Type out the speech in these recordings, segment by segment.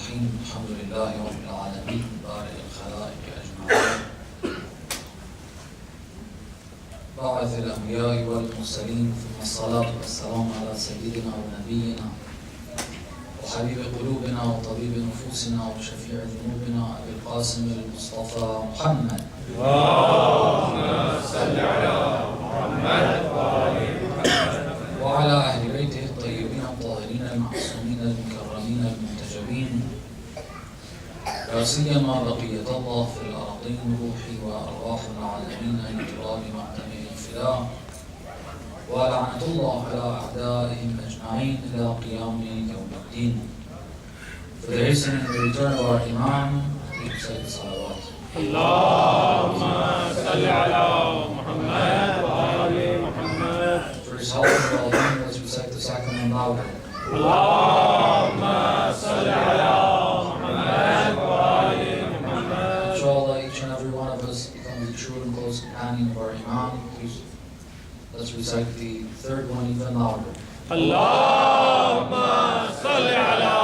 الرحيم الحمد لله رب العالمين بارئ الخلائق أجمعين باعث الأنبياء والمرسلين ثم الصلاة والسلام على سيدنا ونبينا وحبيب قلوبنا وطبيب نفوسنا وشفيع ذنوبنا أبي القاسم المصطفى محمد اللهم صل على محمد وآل محمد وعلى أهل بيته الطيبين الطاهرين المعصومين المكرمين المنتجبين لا سيما بقية الله في الأرضين روحي وأرواح العالمين من تراب معدنه الفداء ولعنة الله على أعدائهم أجمعين إلى قيام يوم الدين. For the hastening and the return of our Imam, we say the salawat. اللهم صل على محمد وآل محمد. For his health and well-being, let's recite the sacrament louder. اللهم صل على محمد وآل محمد. Inshallah, each and every one of us becomes a true and close companion of our Imam. Please, let's recite the third one even louder. اللهم صل على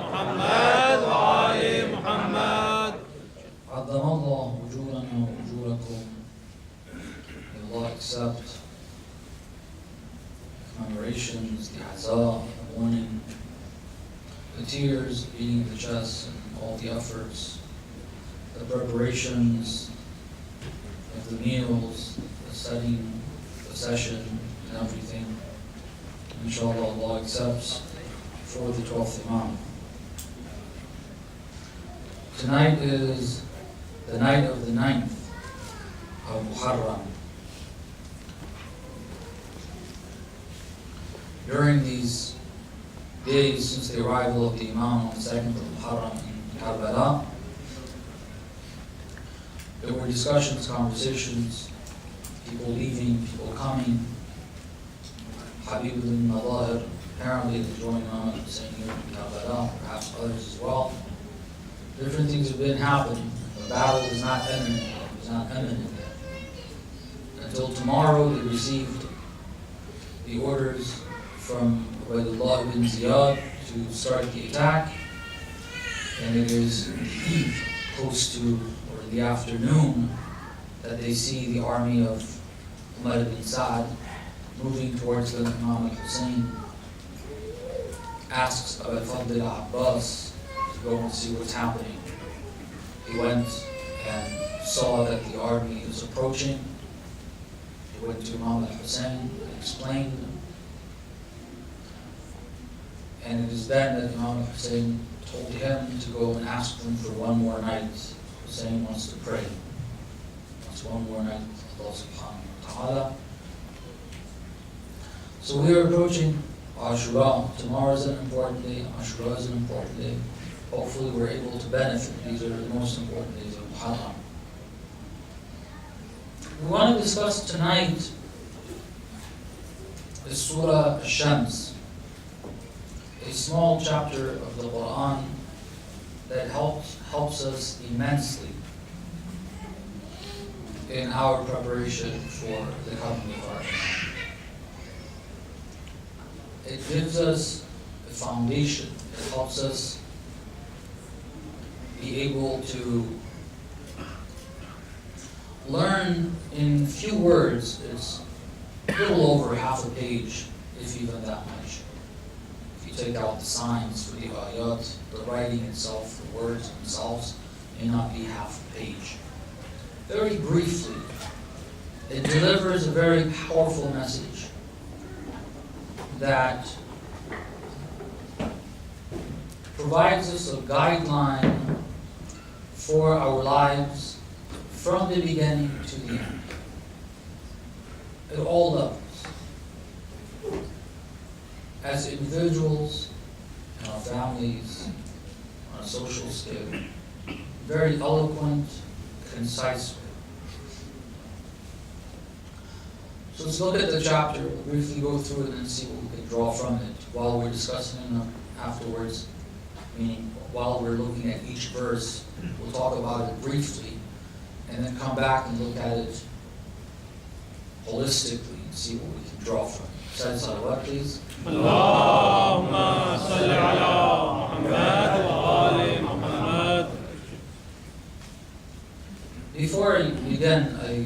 محمد وآل محمد. عظم الله وجورنا وأجوركم. May Allah accept commemorations, the azah, the mourning, the tears, beating the chest, and all the efforts, the preparations of the meals, the studying, the session, and everything. Inshallah, Allah accepts for the 12th Imam. Tonight is the night of the 9th of Muharram. During these days since the arrival of the Imam on the 2nd of Muharram in Karbala, there were discussions, conversations, people leaving, people coming. Habib ibn Madahir apparently to join Imam Hussein here in Karbala, perhaps others as well. Different things have been happening. The battle is not imminent. It was not imminent yet. Until tomorrow, they received the orders from Ubaydullah ibn Ziyad to start the attack, and it is in the eve, close to, or in the afternoon, that they see the army of Umar ibn Sa'd moving towards the Imam al-Hussein. Asks Abu Fadl al-Abbas to go and see what's happening. He went and saw that the army was approaching. He went to Imam al-Hussein and explained. And it is then that Imam al-Hussein told him to go and ask them for one more night. Hussein wants to pray. Wants one more night with Allah subhanahu wa ta'ala. So we are approaching Ashura. Tomorrow is an important day. Ashura is an important day. Hopefully we're able to benefit. These are the most important days of Muharram. We want to discuss tonight the Surah Al-Shams, a small chapter of the Quran that helps us immensely in our preparation for the coming of our Imam. It gives us a foundation. It helps us be able to learn in few words. It's a little over half a page, if even that much. If you take out the signs for the ayat, the writing itself, the words themselves, may not be half a page. Very briefly, it delivers a very powerful message that provides us a guideline for our lives from the beginning to the end, at all levels, as individuals, in our families, on a social scale. Very eloquent, concise way. So let's look at the chapter. We'll briefly go through it and see what we can draw from it while we're discussing it afterwards. Meaning, while we're looking at each verse, we'll talk about it briefly and then come back and look at it holistically and see what we can draw from it. Say salawat, please. اللهم صل على محمد وآل Before I begin, I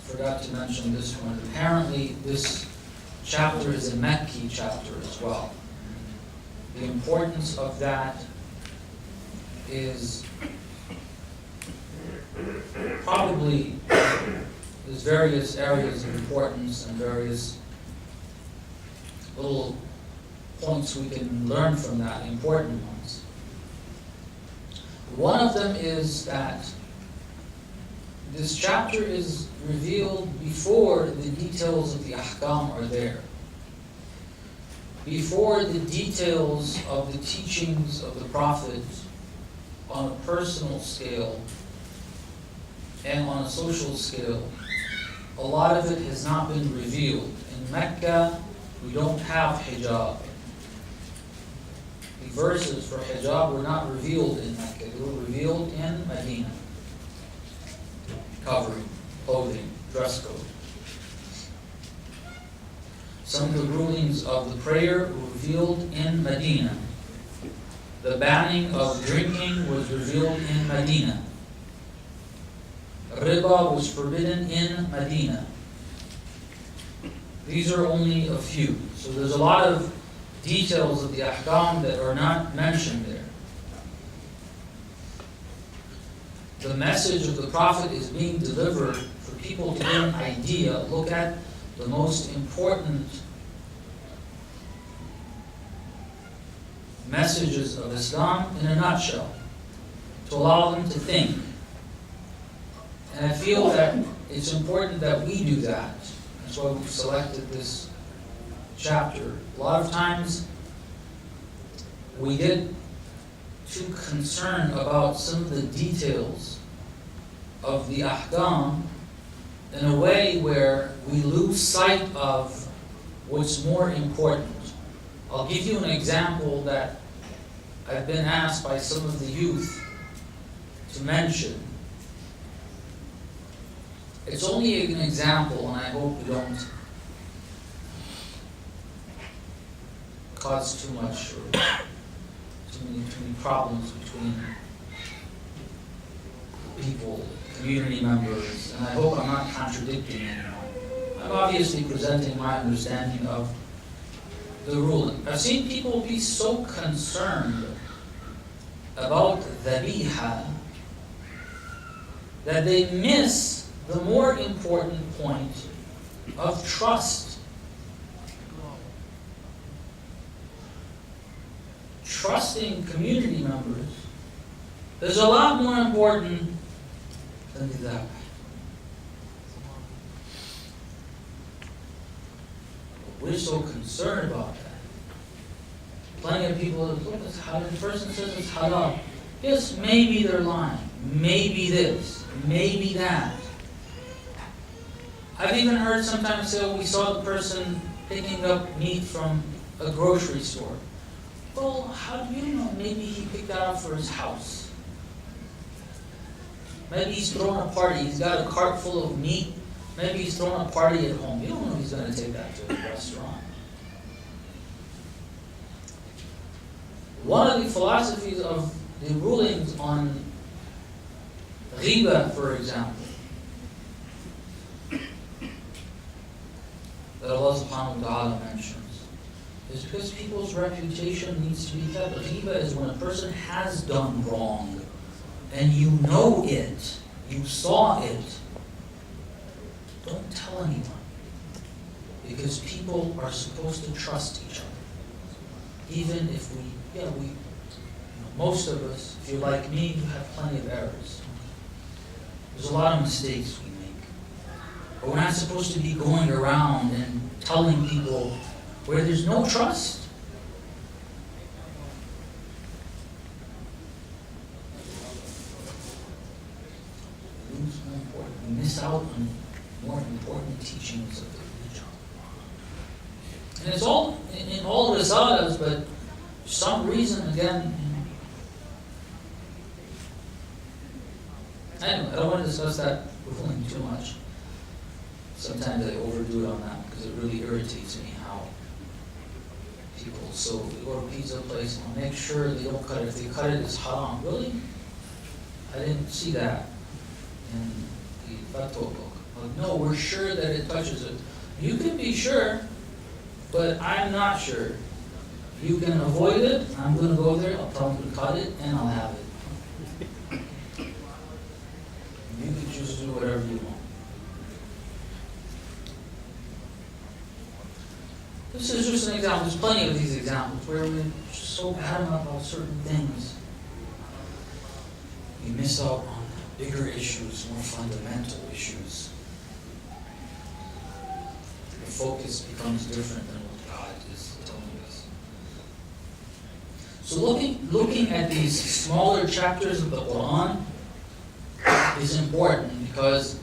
forgot to mention this one. Apparently, this chapter is a Mecca chapter as well. The importance of that is probably, there's various areas of importance and various little points we can learn from that, important ones. One of them is that this chapter is revealed before the details of the ahkam are there. Before the details of the teachings of the Prophet on a personal scale and on a social scale, a lot of it has not been revealed. In Mecca, we don't have hijab. The verses for hijab were not revealed in Mecca. They were revealed in Medina. Covering, clothing, dress code. Some of the rulings of the prayer were revealed in Medina. The banning of drinking was revealed in Medina. Riba was forbidden in Medina. These are only a few. So there's a lot of details of the ahkam that are not mentioned there. The message of the Prophet is being delivered for people to get an idea. Look at the most important messages of Islam in a nutshell, to allow them to think. And I feel that it's important that we do that. That's why we've selected this chapter. A lot of times we get too concerned about some of the details of the ahkam in a way where we lose sight of what's more important. I'll give you an example that I've been asked by some of the youth to mention. It's only an example, and I hope we don't cause too much or too many problems between people, community members, and I hope I'm not contradicting anyone. I'm obviously presenting my understanding of the ruling. I've seen people be so concerned about dhabiha that they miss the more important point of trust. Trusting community members is a lot more important than the dhabh. We're so concerned about that. Plenty of people look at how the person says it's halal. Yes, maybe they're lying. Maybe this. Maybe that. I've even heard sometimes say, we saw the person picking up meat from a grocery store. Well, how do you know? Maybe he picked that up for his house. Maybe he's throwing a party. He's got a cart full of meat. Maybe he's throwing a party at home. You don't know if he's going to take that to a restaurant. One of the philosophies of the rulings on ghiba, for example, that Allah subhanahu wa ta'ala mentions, is because people's reputation needs to be kept. Ghiba is when a person has done wrong, and you know it, you saw it. Don't tell anyone. Because people are supposed to trust each other. Even if most of us, if you're like me, you have plenty of errors. There's a lot of mistakes we make. But we're not supposed to be going around and telling people where there's no trust. We miss out on more important teachings of the religion. And it's all in all risalas, but for some reason, again, anyway, I don't want to discuss that ruling too much. Sometimes I overdo it on that because it really irritates me how people, so they go to a pizza place and make sure they don't cut it. If they cut it, it's haram. Really? I didn't see that. in the fatwa book. Like, no, we're sure that it touches it. You can be sure, but I'm not sure. You can avoid it. I'm going to go there. I'll tell them to cut it, and I'll have it. You can choose to do whatever you want. This is just an example. There's plenty of these examples where we're so adamant about certain things. We miss out on bigger issues, more fundamental issues. The focus becomes different than what God is telling us. So looking at these smaller chapters of the Quran is important because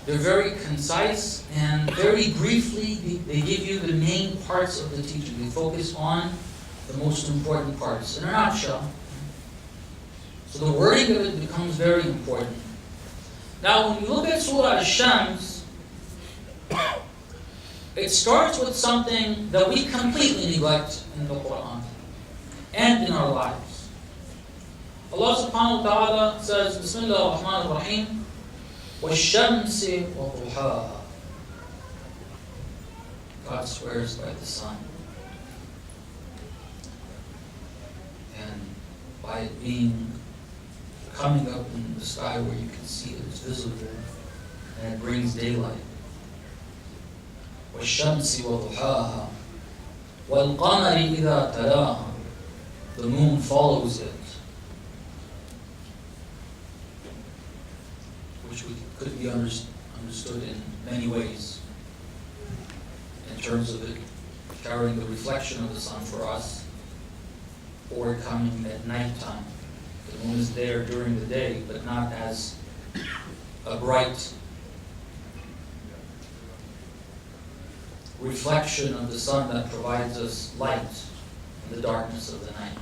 they're very concise and very briefly they give you the main parts of the teaching. They focus on the most important parts in a nutshell. So the wording of it becomes very important. Now when you look at Surah Al-Shams, it starts with something that we completely neglect in the Quran and in our lives. Allah subhanahu wa ta'ala says, Bismillah ar-Rahman ar-Rahim, وَالشَّمْسِ وَضُحَاهَا. God swears by the sun. And by it being coming up in the sky where you can see it, it's visible, and it brings daylight. وَالشَّمْسِ وَضُحَاهَا وَالْقَمَرِ إِذَا تَلَاهَا. The moon follows it, which could be understood in many ways, in terms of it carrying the reflection of the sun for us, or coming at nighttime. The moon is there during the day, but not as a bright reflection of the sun that provides us light in the darkness of the night.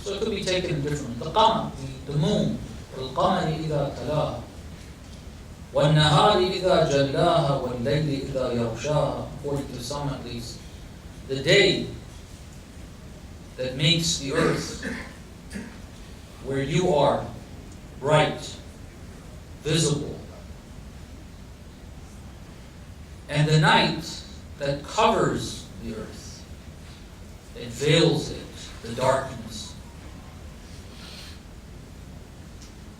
So it could be taken differently. The qamar, the moon, وَالْقَمَرِ إِذَا تَلَاهَا وَالنَّهَارِ إِذَا جَلَّاهَا وَاللَّيْلِ إِذَا يَغْشَاهَا. According to some at least, the day that makes the earth where you are bright, visible, and the night that covers the earth, it veils it, the darkness.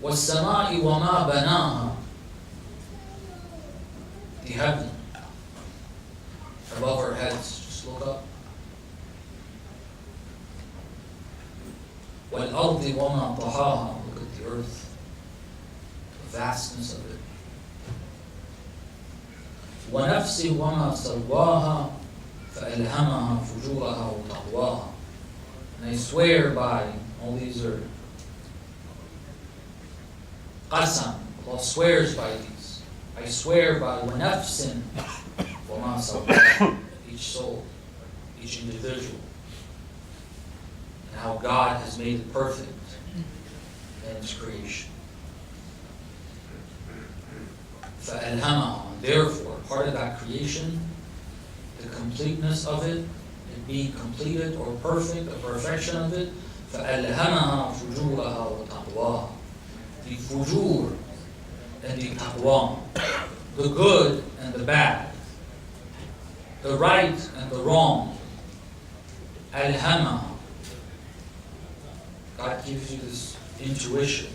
وَالسَّمَاءِ وَمَا بَنَاهَا. The heaven above our heads, just look up. وَالْأَرْضِ وَمَا طَحَاهَا. Look at the earth, the vastness of it. وَنَفْسٍ وَمَا سَوَّاهَا فَأَلْهَمَهَا فُجُورَهَا وَتَقْوَاهَا. And I swear by, all these are qasam. Allah swears by these. I swear by وَنَفْسٍ وَمَا سَوَّاهَا. Each soul, each individual. And how God has made it perfect in its creation. فَأَلْهَمَهَا. Therefore, part of that creation, the completeness of it being completed or perfect, the perfection of it, فَأَلْهَمَهَا فُجُورَهَا وَتَقْوَاهَا. The fujur and the taqwa, the good and the bad, the right and the wrong, alhamaha. God gives you this intuition.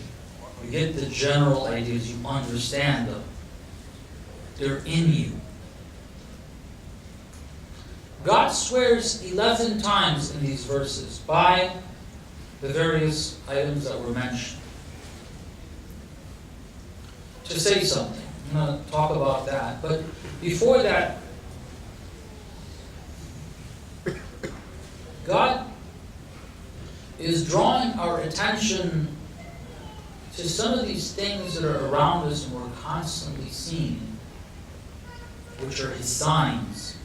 You get the general ideas, you understand them. They're in you. God swears 11 times in these verses by the various items that were mentioned. To say something. I'm going to talk about that. But before that, God is drawing our attention to some of these things that are around us and we're constantly seeing, which are His signs.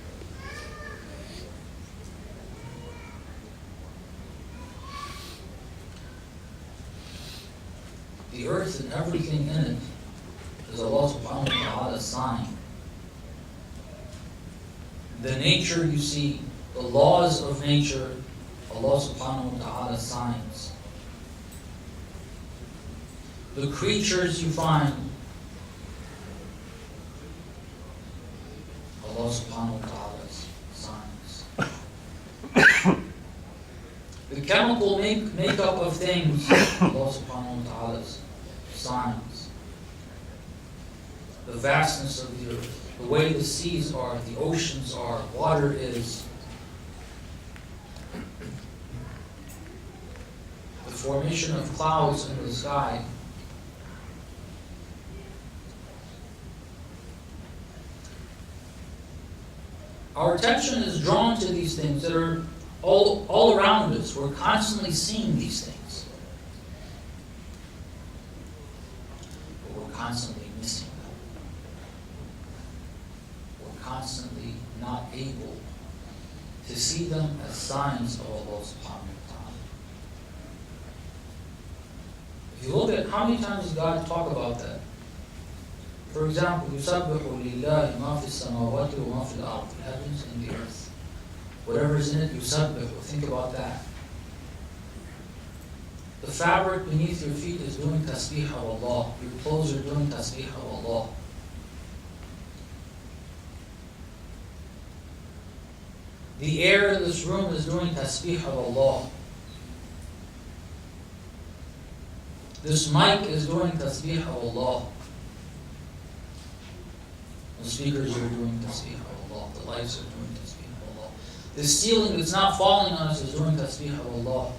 The earth and everything in it is Allah subhanahu wa ta'ala's sign. The nature you see, the laws of nature, Allah subhanahu wa ta'ala's signs. the creatures you find, Allah subhanahu wa ta'ala's signs. The chemical makeup of things, Allah subhanahu wa ta'ala's signs. The vastness of the earth, the way the seas are, the oceans are, water is. The formation of clouds in the sky. Our attention is drawn to these things that are all around us. We're constantly seeing these things. But we're constantly missing them. We're constantly not able to see them as signs of Allah subhanahu wa ta'ala. If you look at how many times does God talk about that? For example, يُسَبِّحُ لِلَّهِ مَا فِي السَّمَاوَاتِ وَمَا فِي الْأَرْضِ, the heavens and the earth. Whatever is in it, يُسَبِّحُ. Think about that. The fabric beneath your feet is doing tasbih of Allah. Your clothes are doing tasbih of Allah. The air in this room is doing tasbih of Allah. This mic is doing tasbih of Allah. The speakers are doing tasbih of Allah. The lights are doing tasbih of Allah. The ceiling that's not falling on us is doing tasbih of Allah.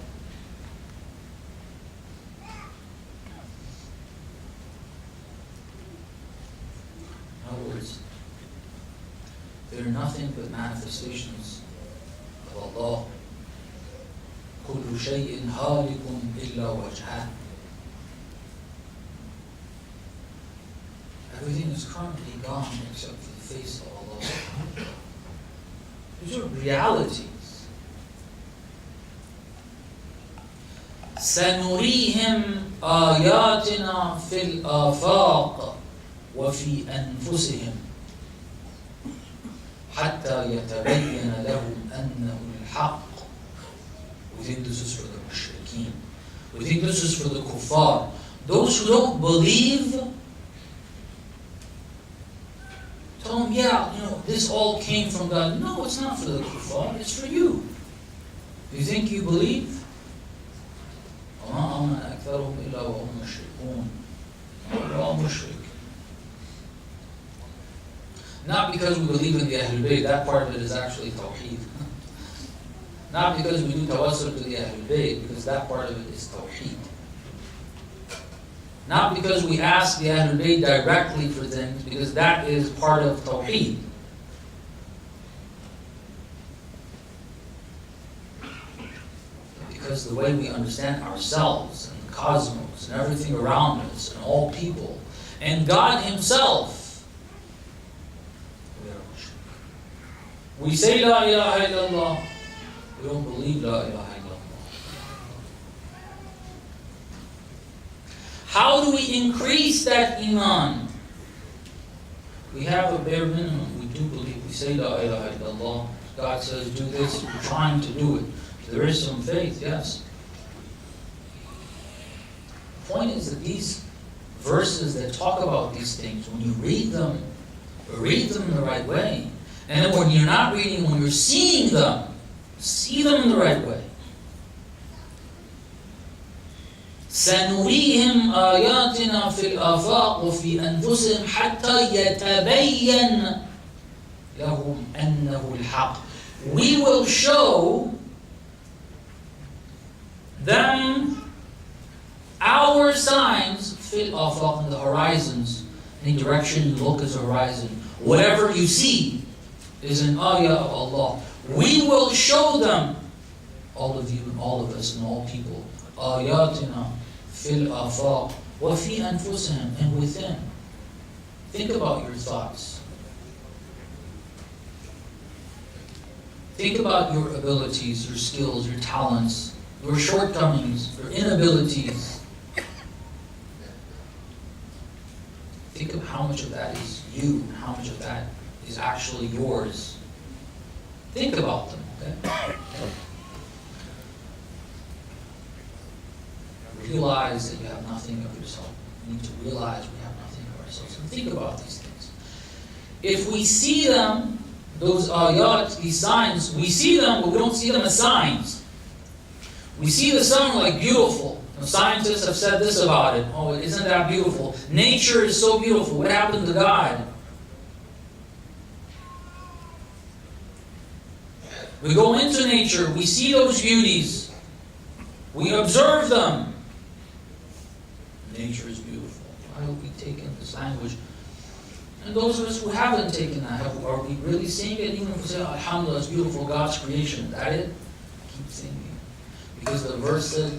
In other words, they're nothing but manifestations of Allah. كُلُّ شَيْءٍ هَالِكٌ إِلَّا وَجْهَهُ. Everything is currently gone except for the face of Allah. These are realities. سَنُرِيهِمْ آيَاتِنَا فِي الْآفَاقِ وَفِي أَنفُسِهِمْ حَتَّى يَتَبَيَّنَ لَهُمْ أَنَّهُ الْحَقُّ. We think this is for the mushrikeen. We think this is for the kuffar. Those who don't believe, tell them, yeah, this all came from God. No, it's not for the kuffar, it's for you. You think you believe? وَمَا آمَنَ أَكْثَرُهُمْ إِلَّا وَهُمْ مُشْرِكُونَ. We're all mushrik. Not because we believe in the Ahlul Bayt, that part of it is actually Tawheed. Not because we do tawassul to the Ahlul Bayt, because that part of it is Tawheed. Not because we ask the Ahlul Bayt directly for things, because that is part of Tawheed. Because the way we understand ourselves and the cosmos and everything around us and all people and God Himself, we say La ilaha illallah, we don't believe La ilaha illallah. How do we increase that iman? We have a bare minimum. We do believe. We say La ilaha illallah. God says do this. We're trying to do it. There is some faith, yes. The point is that these verses that talk about these things, when you read them in the right way. And then when you're not reading, when you're seeing them, see them in the right way. سَنُرِيهِمْ آيَاتِنَا فِي الْآفَاقِ وَفِي أَنفُسِهِمْ حَتَّى يَتَبَيَّنَ لَهُمْ أَنَّهُ الْحَقُّ. We will show them our signs, فِي الْآفَاقِ, in the horizons. Any direction you look is a horizon. Whatever you see is an ayah of Allah. We will show them, all of you and all of us and all people, ayatina fil afaq wa fi anfusihim, and within. Think about your thoughts. Think about your abilities, your skills, your talents, your shortcomings, your inabilities. Think of how much of that is you and how much of that is actually yours. Think about them, okay? realize that you have nothing of yourself. We need to realize we have nothing of ourselves. And think about these things. If we see them, those ayat, these signs, we see them, but we don't see them as signs. We see the sun like beautiful. Scientists have said this about it. Oh, isn't that beautiful? Nature is so beautiful. What happened to God? We go into nature, we see those beauties, we observe them. Nature is beautiful. I hope we've taken this language. And those of us who haven't taken that, are we really seeing it? Even if we say, Alhamdulillah, it's beautiful, God's creation. Is that it? Keep thinking. Because the verse said,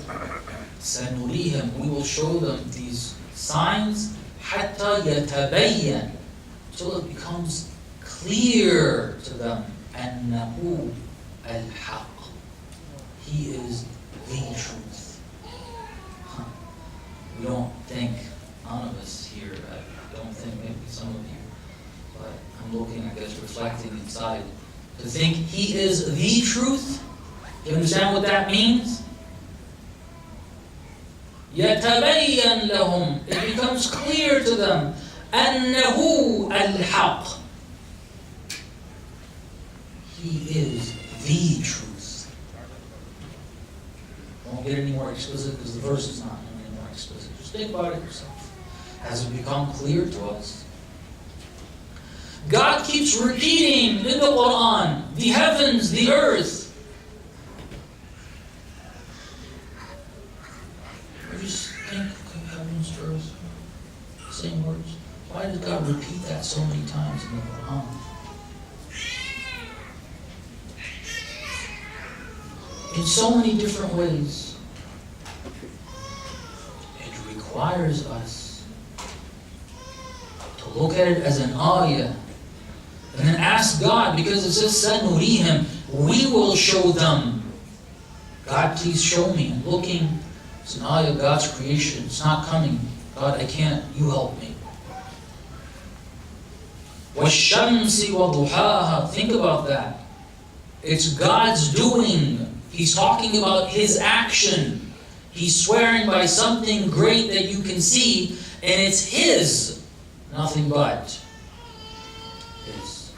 سَنُرِيهِمْ, we will show them these signs, حَتَّى يَتَبَيَّنْ, until it becomes clear to them, أَنَّهُ الْحَقِّ, He is the truth. We don't think, none of us here, I don't think, maybe some of you, but I'm looking, I guess, reflecting inside, to think He is the truth. You understand what that means? يَتَبَيَّنْ لَهُمْ, it becomes clear to them, أَنَّهُ الْحَقِّ, He is the truth. Won't get any more explicit because the verse is not any more explicit. Just think about it yourself. Has it become clear to us? God keeps repeating in the Quran, the heavens, the earth. Just think of heavens, earth, same words. Why does God repeat that so many times in the Quran? In so many different ways. It requires us to look at it as an ayah and then ask God, because it says, سَنُرِيهِمْ, we will show them. God, please show me. I'm looking. It's an ayah of God's creation. It's not coming. God, I can't. You help me. وَالشَّمْسِ وَضُحَاهَا. Think about that. It's God's doing. He's talking about His action. He's swearing by something great that you can see, and it's His. Nothing but. It's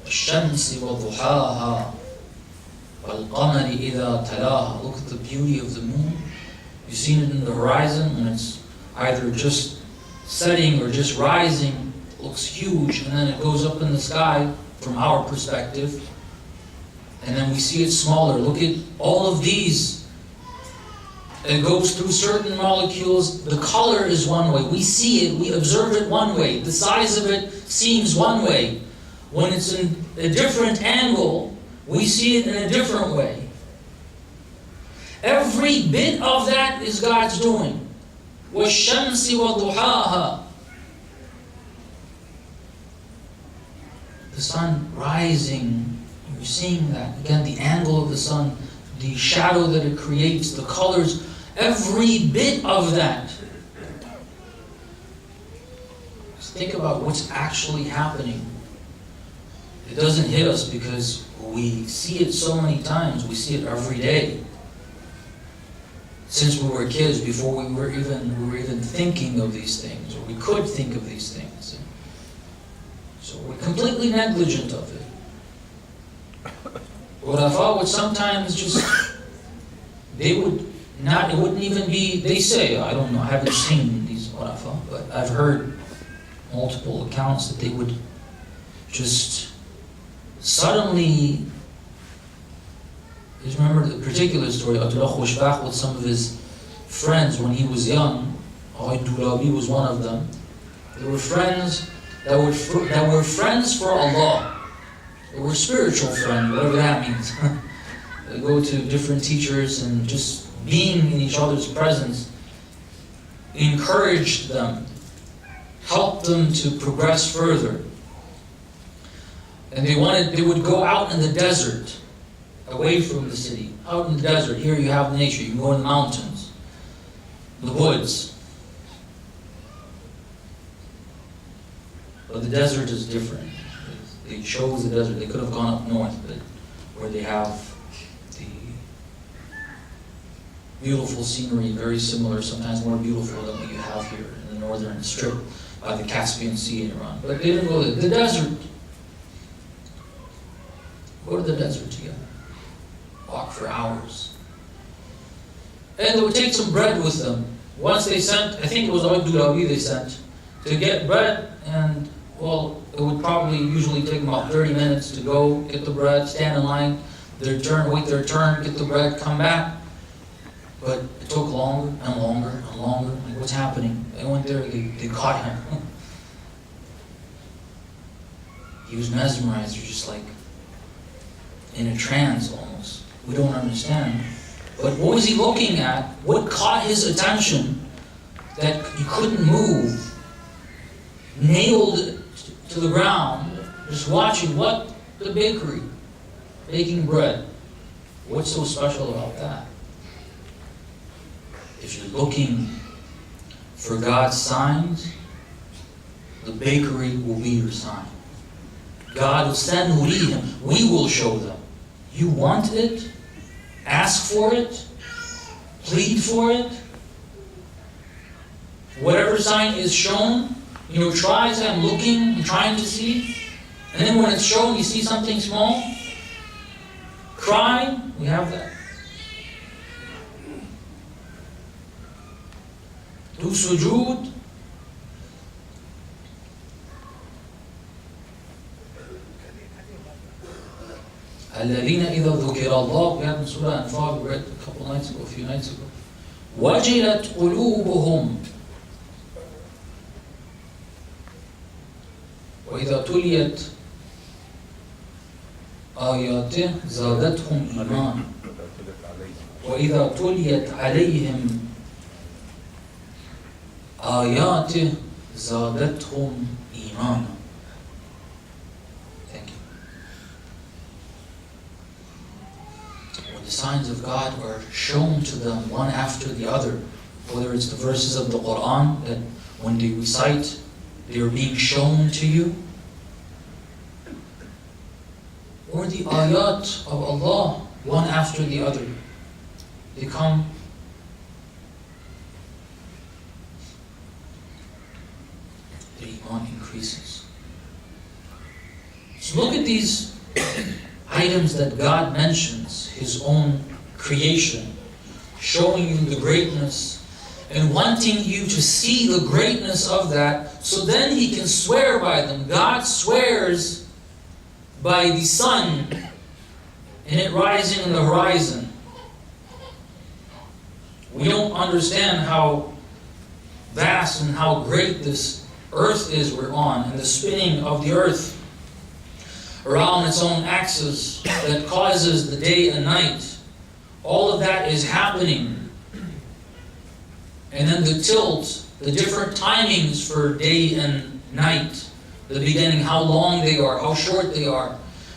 وَالشَّمْسِ وَضُحَاهَا وَالْقَمَرِ إِذَا تَلَاهَا. Look at the beauty of the moon. You've seen it in the horizon when it's either just setting or just rising. It looks huge, and then it goes up in the sky from our perspective, and then we see it smaller. Look at all of these. It goes through certain molecules. The color is one way. We see it, we observe it one way. The size of it seems one way. When it's in a different angle, we see it in a different way. Every bit of that is God's doing. وَالشَّمْسِ وَضُحَاهَا. The sun rising, you're seeing that. Again, the angle of the sun, the shadow that it creates, the colors, every bit of that. Just think about what's actually happening. It doesn't hit us because we see it so many times. We see it every day. Since we were kids, before we were even thinking of these things, or we could think of these things. So we're completely negligent of it. Urafa would sometimes just, it wouldn't even be, they say, I don't know, I haven't seen these Urafa, but I've heard multiple accounts that they would just suddenly, just remember the particular story, Abdullah Khushbach with some of his friends when he was young. Dulabi was one of them. They were friends that were friends for Allah. They were spiritual friends, whatever that means. They go to different teachers and just being in each other's presence encouraged them, helped them to progress further. And they would go out in the desert, away from the city, out in the desert. Here you have nature. You can go in the mountains, the woods. But the desert is different. They chose the desert. They could have gone up north, but where they have beautiful scenery, very similar, sometimes more beautiful than what you have here in the northern strip by the Caspian Sea in Iran. But they didn't go there. The desert. Go to the desert together. Walk for hours. And they would take some bread with them. Once they sent, I think it was Abdulawi they sent, to get bread, and well, it would probably usually take them about 30 minutes to go get the bread, stand in line, their turn, wait their turn, get the bread, come back. But it took longer and longer and longer. Like, what's happening? They went there, they caught him. He was mesmerized, or just like in a trance almost. We don't understand. But what was he looking at? What caught his attention that he couldn't move? Nailed to the ground, just watching what? The bakery, baking bread. What's so special about that? If you're looking for God's signs, the bakery will be your sign. God will send Nurihim. We will show them. You want it? Ask for it? Plead for it? Whatever sign is shown, try to say, I'm looking and trying to see. And then when it's shown, you see something small. Cry. We have that. Do sujood. الذين إذا ذكر الله, we had in Surah Anfal, we read a few nights ago. وجلت قلوبهم وإذا تليت آياته زادتهم إيمانا وإذا تليت عليهم آياته زادتهم إيمانا. Thank you. When the signs of God are shown to them one after the other, whether it's the verses of the Quran that when they recite, they are being shown to you, or the ayat of Allah one after the other, they come. The iman increases. So look at these items that God mentions, His own creation, showing you the greatness and wanting you to see the greatness of that, so then He can swear by them. God swears by the sun and it rising in the horizon. We don't understand how vast and how great this earth is we're on, and the spinning of the earth around its own axis that causes the day and night. All of that is happening. And then the tilt, the different timings for day and night, the beginning, how long they are, how short they are.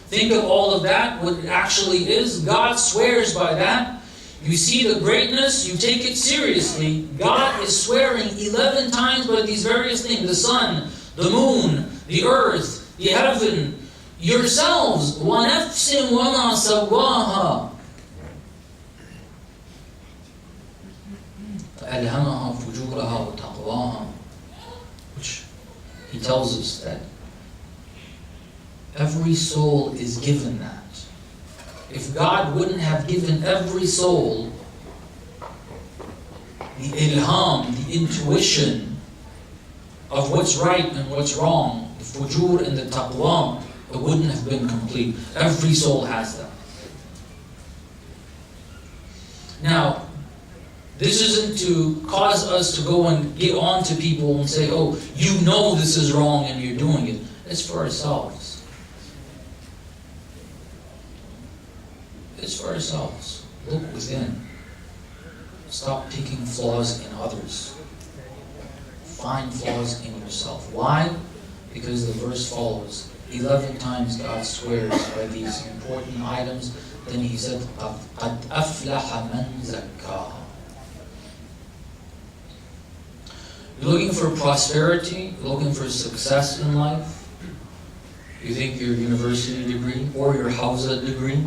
Think of all of that, what it actually is. God swears by that. You see the greatness, you take it seriously. God is swearing 11 times by these various things. The sun, the moon, the earth, the heaven, yourselves. وَنَفْسٍ وَمَا سَوَّاهَا فَأَلْهَمَهَا فُجُورَهَا وَتَقْوَاهَا. Which He tells us that every soul is given that. If God wouldn't have given every soul the ilham, the intuition of what's right and what's wrong, the fujur and the taqwa, it wouldn't have been complete. Every soul has that. Now, this isn't to cause us to go and get on to people and say, oh, you know this is wrong and you're doing it. It's for ourselves. It's for ourselves. Look within. Stop picking flaws in others. Find flaws in yourself. Why? Because the verse follows. 11 times God swears by these important items. Then He said, قَدْ أَفْلَحَ مَنْ زَكَّاهَا. You're looking for prosperity? You're looking for success in life? You think your university degree or your Hawza degree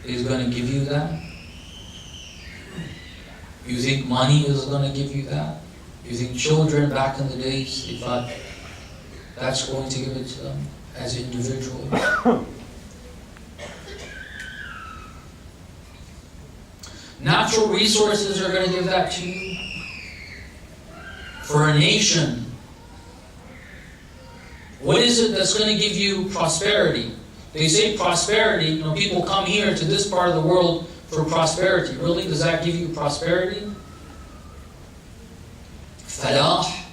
is going to give you that? You think money is going to give you that? You think children back in the days, they thought that's going to give it to them as individuals? Natural resources are going to give that to you. For a nation, what is it that's going to give you prosperity? They say prosperity, people come here to this part of the world for prosperity. Really, does that give you prosperity? Falah.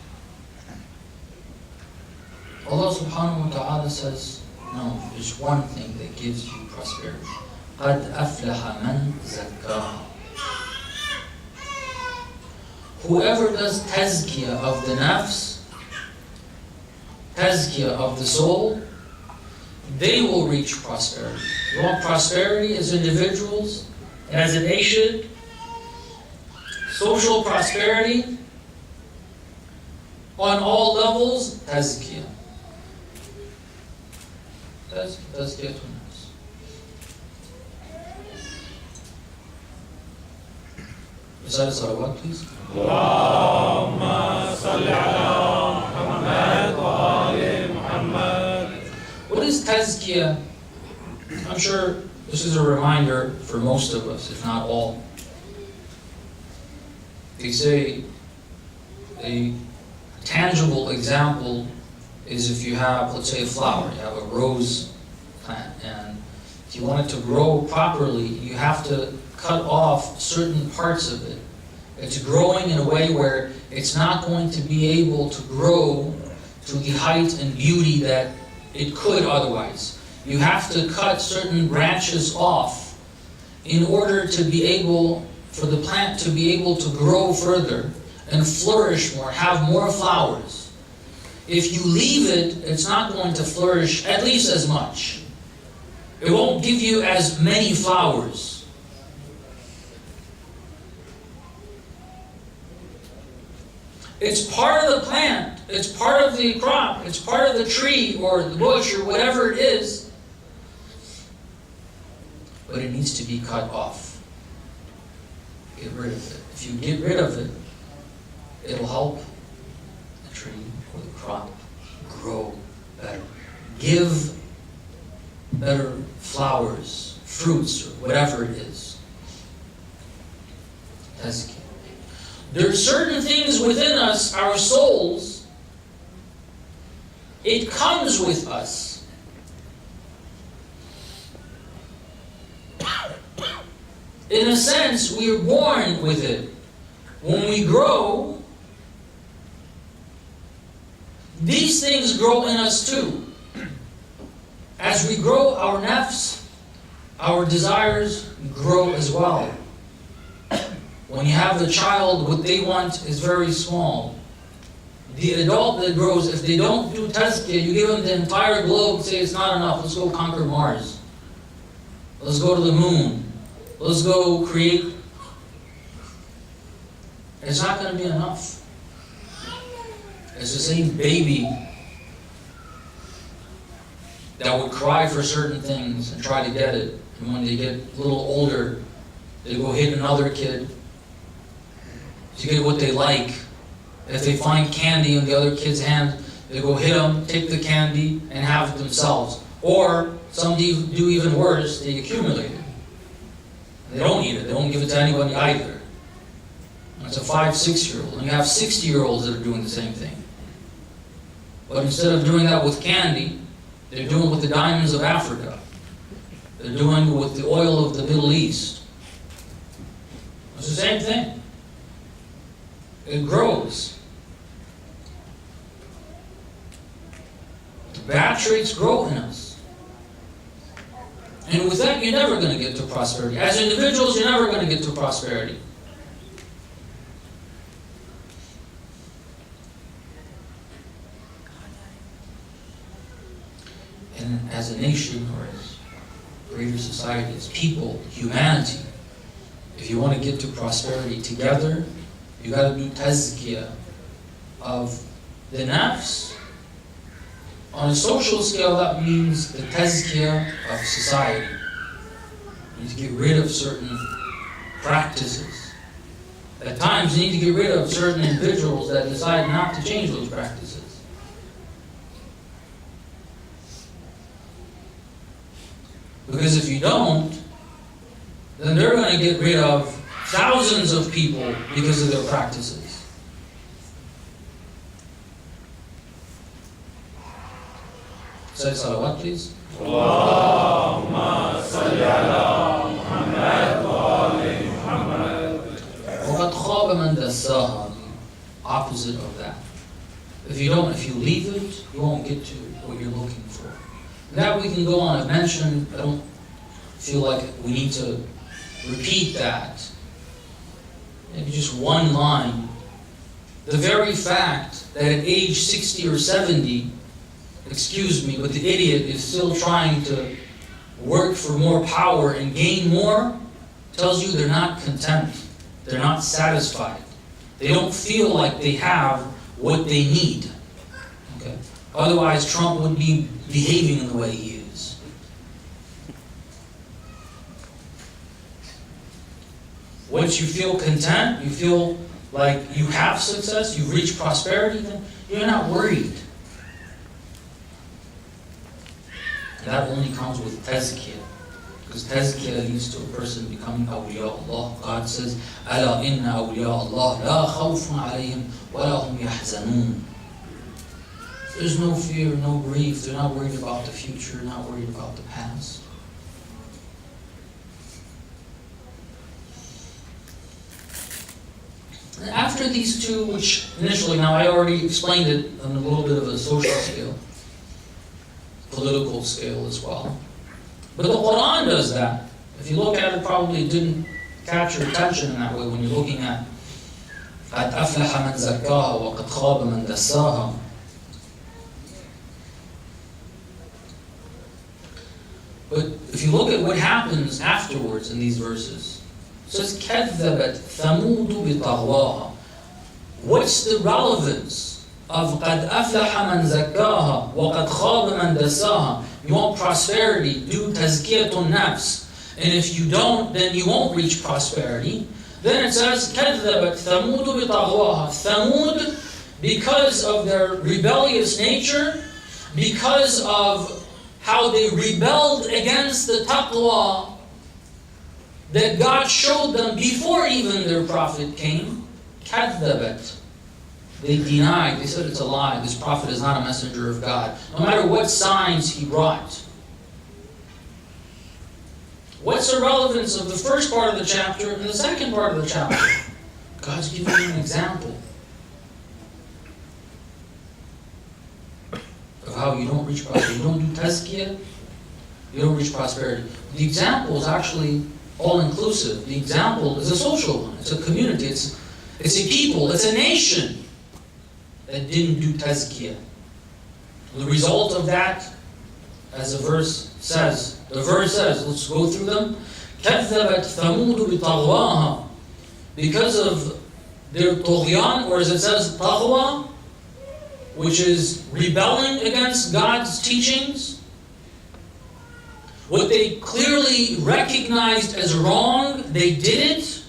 Allah subhanahu wa ta'ala says, no, there's one thing that gives you prosperity. قَدْ أَفْلَحَ مَنْ زَكَّاهَا. Whoever does tazkiyah of the nafs, tazkiyah of the soul, they will reach prosperity. You want prosperity as individuals, as a nation, social prosperity, on all levels, tazkiyah. Tazkiyah to nafs. Recite a salawat, please. Allahumma salli ala Muhammad wa ali Muhammad. What is tazkiyah? I'm sure this is a reminder for most of us, if not all. They say a tangible example is if you have, let's say, a flower. You have a rose plant, and if you want it to grow properly, you have to cut off certain parts of it. It's growing in a way where it's not going to be able to grow to the height and beauty that it could otherwise. You have to cut certain branches off in order to be able, for the plant to be able to grow further and flourish more, have more flowers. If you leave it, it's not going to flourish at least as much. It won't give you as many flowers. It's part of the plant, it's part of the crop, it's part of the tree or the bush or whatever it is. But it needs to be cut off. Get rid of it. If you get rid of it, it'll help the tree or the crop grow better. Give better flowers, fruits, or whatever it is. That's the key. There are certain things within us, our souls, it comes with us. In a sense, we are born with it. When we grow, these things grow in us too. As we grow, our nafs, our desires grow as well. When you have the child, what they want is very small. The adult that grows, if they don't do tazkiyah, you give them the entire globe, say it's not enough, let's go conquer Mars. Let's go to the moon. Let's go create. It's not going to be enough. It's the same baby that would cry for certain things and try to get it. And when they get a little older, they go hit another kid to get what they like. If they find candy in the other kid's hand, they go hit them, take the candy, and have it themselves. Or some do even worse, they accumulate it. They don't eat it, they don't give it to anybody either. It's a 5-6-year-old, and you have 60-year-olds that are doing the same thing. But instead of doing that with candy, they're doing it with the diamonds of Africa. They're doing it with the oil of the Middle East. It's the same thing. It grows. The bad traits grow in us. And with that, you're never going to get to prosperity. As individuals, you're never going to get to prosperity. And as a nation, or as a greater society, as people, humanity, if you want to get to prosperity together, you got to do tazkiyah of the nafs. On a social scale, that means the tazkiyah of society. You need to get rid of certain practices At times, you need to get rid of certain individuals that decide not to change those practices. Because if you don't, then they're going to get rid of thousands of people because of their practices. Say salawat, please. Allahumma salli ala Muhammad wa ali Muhammad. وَقَدْ خَابَ مَنْ دَسَّاهَا. Opposite of that. If you leave it, you won't get to what you're looking for. That we can go on. I've mentioned, I don't feel like we need to repeat that. Maybe just one line. The very fact that at age 60 or 70, excuse me, but the idiot is still trying to work for more power and gain more, tells you they're not content. They're not satisfied. They don't feel like they have what they need. Okay? Otherwise, Trump would be behaving in the way he is. Once you feel content, you feel like you have success, you've reached prosperity, then you're not worried. And that only comes with tazkiyah. Because tazkiyah leads to a person becoming awliya Allah. God says, أَلَا إِنَّ أَوْلِيَاءَ اللَّهِ لَا خَوْفٌ عَلَيْهِمْ وَلَا هُمْ يَحْزَنُونَ. There's no fear, no grief. They're not worried about the future, not worried about the past. And after these two, which initially, now I already explained it on a little bit of a social scale, political scale as well. But the Quran does that. If you look at it, probably it didn't catch your attention in that way when you're looking at قَدْ أَفْلَحَ مَنْ زَكَّاهَا وَقَدْ خَابَ مَنْ دَسَّاهَا. But if you look at what happens afterwards in these verses, it says كَذَّبَتْ ثَمُودُ بِطَغْوَاهَا. What's the relevance of قَدْ أَفْلَحَ مَنْ زَكَّاهَا وَقَدْ خَابَ مَنْ دَسَّاهَا? You want prosperity, do tazkiyatun nafs. And if you don't, then you won't reach prosperity. Then it says, كَذَّبَتْ ثَمُودُ بِطَغْوَاهَا. Thamud, because of their rebellious nature, because of how they rebelled against the taqwa that God showed them before even their prophet came, كَذَّبَتْ. They denied, they said it's a lie, this prophet is not a messenger of God. No matter what signs he brought. What's the relevance of the first part of the chapter and the second part of the chapter? God's giving you an example of how you don't reach prosperity. You don't do tazkiyah, you don't reach prosperity. The example is actually all-inclusive. The example is a social one. It's a community. It's a people. It's a nation that didn't do tazkiyah. The result of that, as the verse says, let's go through them. كَذَّبَتْ ثَمُودُ بِطَغْوَاهَا. Because of their طغيان, or as it says, taqwa, which is rebelling against God's teachings, what they clearly recognized as wrong, they did it.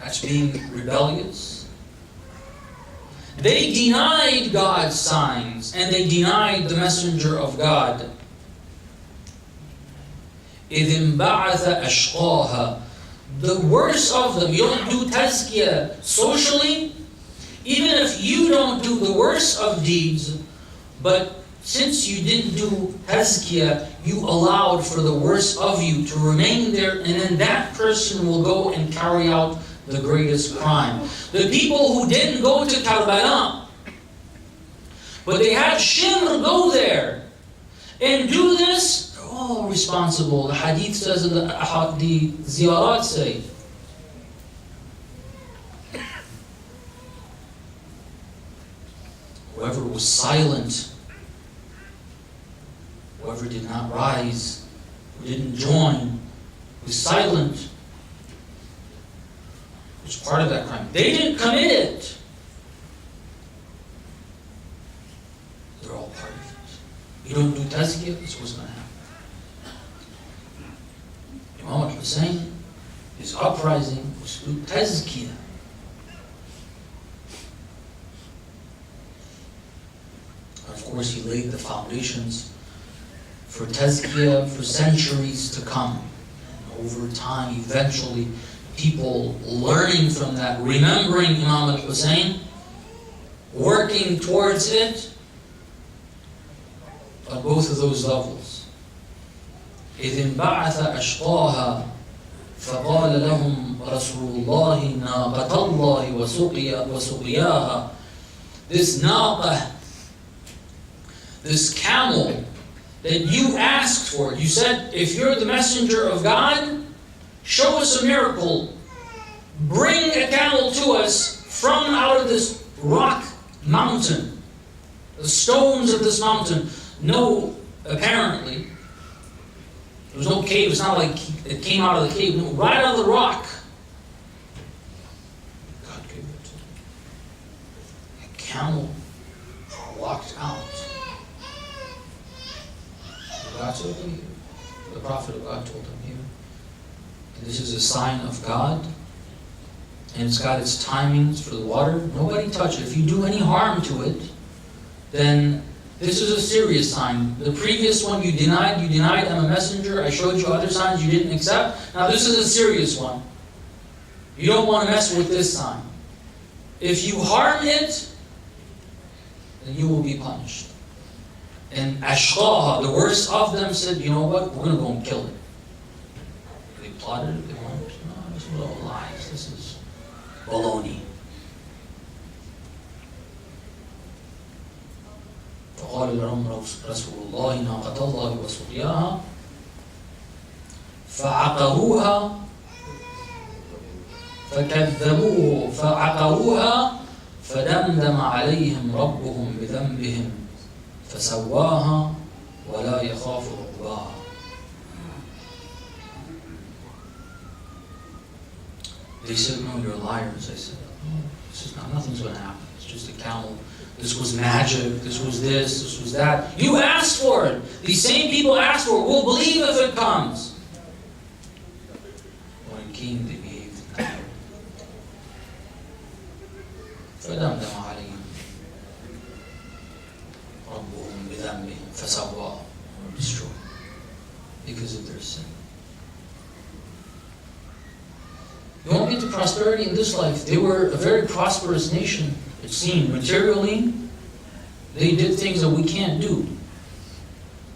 That's being rebellious. They denied God's signs, and they denied the messenger of God. إِذِ انْبَعَثَ أَشْقَاهَا. The worst of them, you don't do tazkiyah socially, even if you don't do the worst of deeds, but since you didn't do tazkiyah, you allowed for the worst of you to remain there, and then that person will go and carry out the greatest crime. The people who didn't go to Karbala, but they had Shimr go there and do this, they're all responsible. The hadith says, and the ziyarat say, whoever was silent, whoever did not rise, who didn't join, was silent, was part of that crime. They didn't commit it. They're all part of it. You don't do tazkiyah, this is what's going to happen. Imam al-Hussein is his uprising was through tazkiyah. Of course, he laid the foundations for tazkiyah for centuries to come. And over time, eventually, people learning from that, remembering Imam al-Hussein, working towards it, on both of those levels. إِذِ انْبَعَثَ أَشْقَاهَا فَقَالَ لَهُمْ رَسُولُ اللَّهِ نَاقَةَ اللَّهِ وَسُقْيَاهَا. This naqah, this camel that you asked for, you said, if you're the messenger of God, show us a miracle. Bring a camel to us from out of this rock mountain, the stones of this mountain. No, apparently, there was no cave. It's not like it came out of the cave. No, right out of the rock. God gave it to him. A camel walked out. God told him here. The prophet of God told him here. And this is a sign of God. And it's got its timings for the water. Nobody touch it. If you do any harm to it, then this is a serious sign. The previous one you denied I'm a messenger. I showed you other signs you didn't accept. Now this is a serious one. You don't want to mess with this sign. If you harm it, then you will be punished. And Ashqaha, the worst of them, said, you know what, we're going to go and kill it. They plotted it, they wanted to, no, this was all lies, this is baloney. فقال لهم رسول الله ناقة الله وسقياها فعقروها فكذبوه فعقروها فدمدم عليهم ربهم بذنبهم فسواها ولا يخاف عقباها. They said, no, you're liars. I said, no, this is not, nothing's going to happen. It's just a camel. This was magic. This was this. This was that. You asked for it. These same people asked for it. We'll believe if it comes. When it came, they behaved in that way. فدمدم عليهم ربهم بذنبهم فسواهم, or destroyed because of their sin. You won't get to prosperity in this life. They were a very prosperous nation, it seemed. Materially, they did things that we can't do.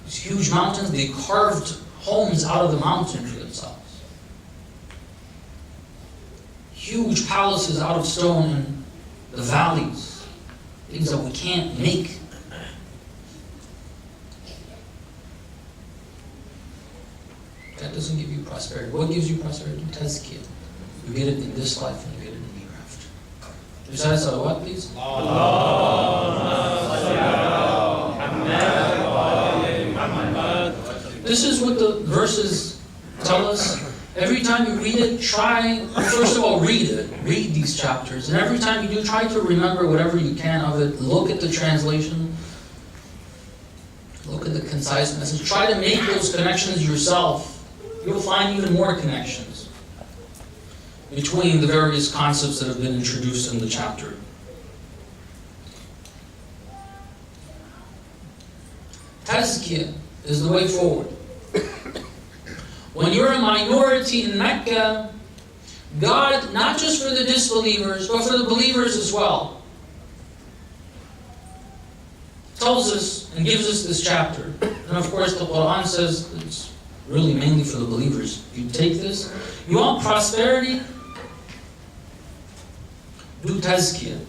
These huge mountains, they carved homes out of the mountain for themselves. Huge palaces out of stone in the valleys. Things that we can't make. That doesn't give you prosperity. What gives you prosperity? Tazkiyah. You get it in this life and you get it in the hereafter. Recite salawat, please. This is what the verses tell us. Every time you read it, try, first of all, read it. Read these chapters. And every time you do, try to remember whatever you can of it. Look at the translation. Look at the concise message. Try to make those connections yourself. You'll find even more connections between the various concepts that have been introduced in the chapter. Tazkiyah is the way forward. When you're a minority in Mecca, God, not just for the disbelievers, but for the believers as well, tells us and gives us this chapter. And of course the Quran says it's really mainly for the believers. You take this, you want prosperity, do tazkiyah.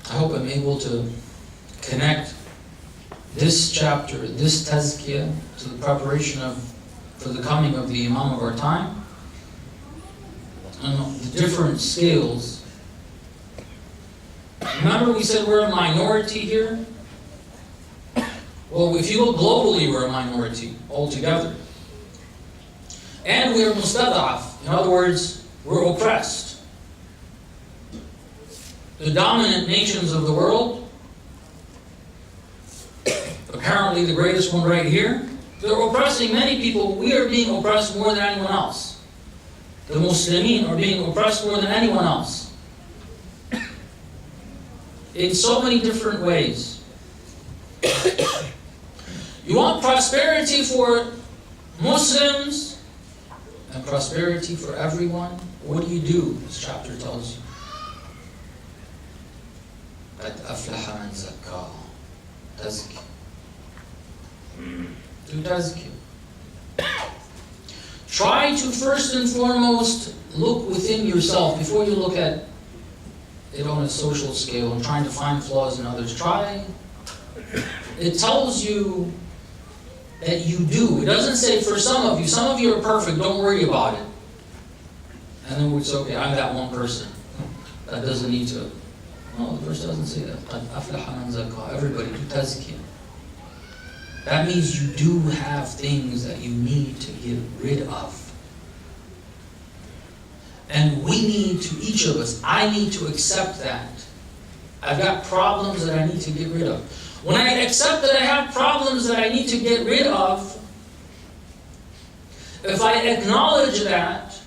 I hope I'm able to connect this chapter, this tazkiyah, to the preparation for the coming of the Imam of our time, and the different scales. Remember we said we're a minority here? Well, if you look globally, we're a minority altogether. And we're mustad'af. In other words, we're oppressed. The dominant nations of the world apparently the greatest one right here. They're oppressing many people. We are being oppressed more than anyone else. The Muslimin are being oppressed more than anyone else. In so many different ways. You want prosperity for Muslims and prosperity for everyone? What do? This chapter tells you. قَدْ أَفْلَحَ مَنْ زَكَّاهَا. Tazkiyah. Do tazkiyah. Try to first and foremost look within yourself before you look at it on a social scale and trying to find flaws in others. Try. It tells you that you do. It doesn't say for some of you are perfect, don't worry about it. And then it's okay, I'm that one person. That doesn't need to. No, the verse doesn't say that. قَدْ أَفْلَحَ مَنْ زَكَّاهَا. Everybody do tazkiyah. That means you do have things that you need to get rid of. And we need to, each of us, I need to accept that. I've got problems that I need to get rid of. When I accept that I have problems that I need to get rid of, if I acknowledge that,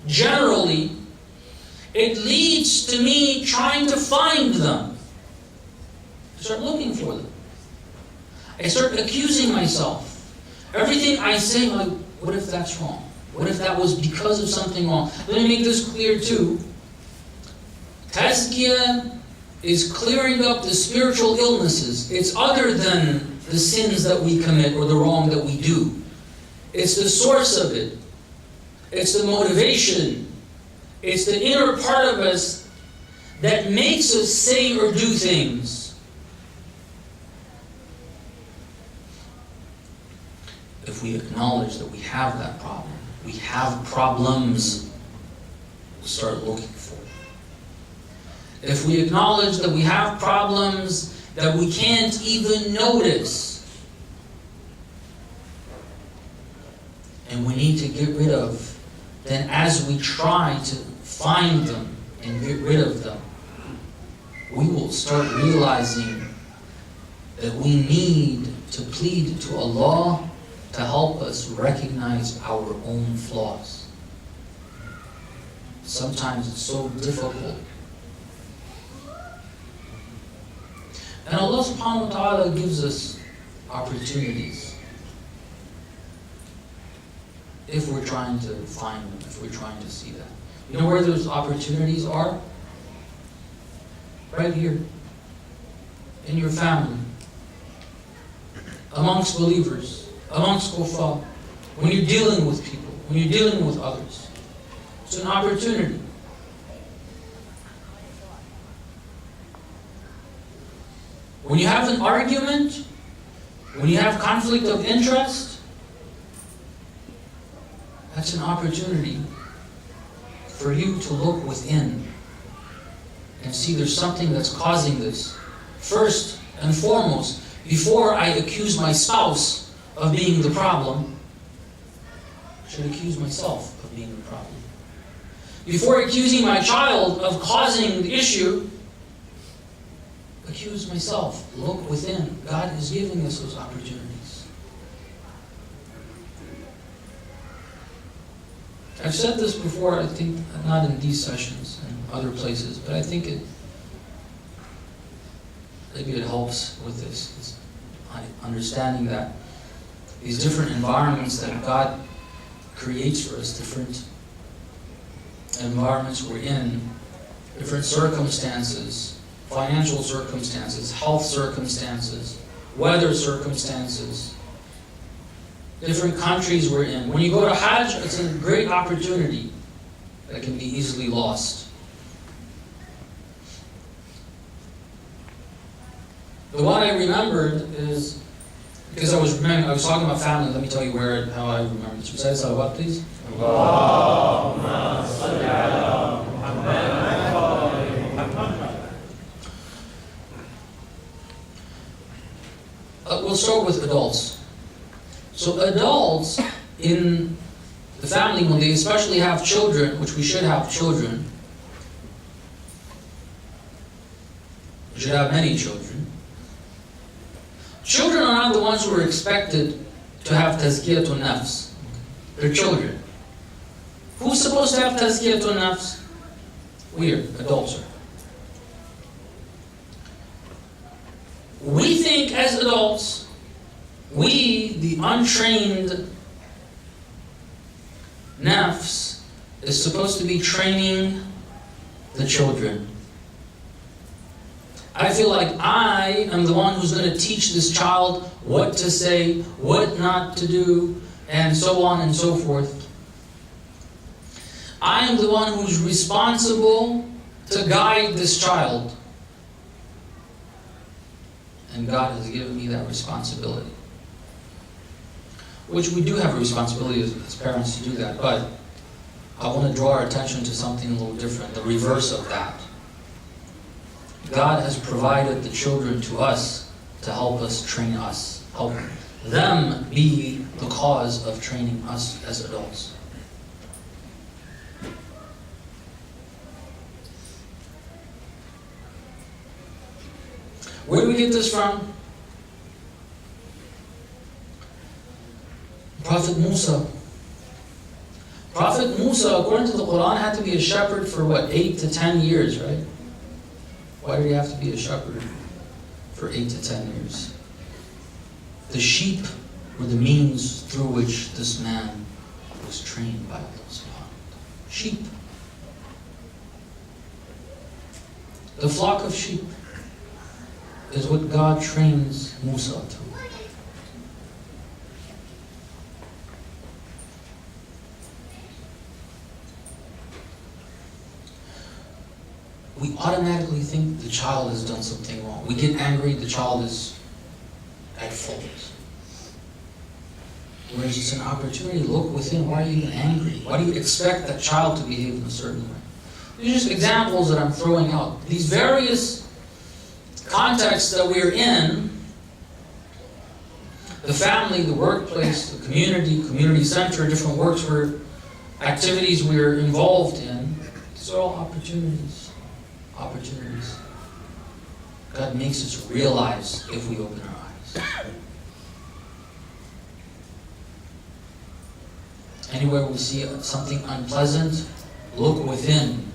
generally, it leads to me trying to find them. I start looking for them. I start accusing myself. Everything I say, like, what if that's wrong? What if that was because of something wrong? Let me make this clear too. Tazkiyah is clearing up the spiritual illnesses. It's other than the sins that we commit or the wrong that we do. It's the source of it. It's the motivation. It's the inner part of us that makes us say or do things. If we acknowledge that we have that problem, we have problems, we'll start looking for it. If we acknowledge that we have problems that we can't even notice, and we need to get rid of, then as we try to find them and get rid of them, we will start realizing that we need to plead to Allah to help us recognize our own flaws. Sometimes it's so difficult. And Allah subhanahu wa ta'ala gives us opportunities if we're trying to find them, if we're trying to see that. You know where those opportunities are? Right here. In your family. Amongst believers. Amongst kuffar, when you're dealing with people, when you're dealing with others. It's an opportunity. When you have an argument, when you have conflict of interest, that's an opportunity for you to look within and see there's something that's causing this. First and foremost, before I accuse my spouse of being the problem, I should accuse myself of being the problem. Before accusing my child of causing the issue, accuse myself. Look within. God is giving us those opportunities. I've said this before, I think, not in these sessions and other places, but I think maybe it helps with this. It's understanding that these different environments that God creates for us, different environments we're in, different circumstances, financial circumstances, health circumstances, weather circumstances, different countries we're in. When you go to Hajj, it's a great opportunity that can be easily lost. The one I remembered is, because I was talking about family, let me tell you how I remember this. Recite salawat, please. Allahumma salli ala Muhammad. We'll start with adults. So adults in the family, when they especially have children, which we should have children, we should have many children. Children are not the ones who are expected to have tazkiyatun nafs. They're children. Who's supposed to have tazkiyatun nafs? We are, adults are. We think as adults, we, the untrained nafs, is supposed to be training the children. I feel like I am the one who's going to teach this child what to say, what not to do, and so on and so forth. I am the one who's responsible to guide this child. And God has given me that responsibility. Which we do have a responsibility as parents to do that, but I want to draw our attention to something a little different, the reverse of that. God has provided the children to us to help us train us, help them be the cause of training us as adults. Where do we get this from? Prophet Musa. Prophet Musa, according to the Quran, had to be a shepherd for what, 8 to 10 years, right? Why did he have to be a shepherd for 8 to 10 years? The sheep were the means through which this man was trained by Allah subhanahu wa ta'ala. Sheep. The flock of sheep is what God trains Musa to. We automatically think the child has done something wrong. We get angry, the child is at fault. Whereas it's an opportunity to look within. Why are you even angry? Why do you expect that child to behave in a certain way? These are just examples that I'm throwing out. These various contexts that we're in, the family, the workplace, the community center, different works or activities we're involved in, these are all opportunities. Opportunities. God makes us realize if we open our eyes. Anywhere we see something unpleasant, look within.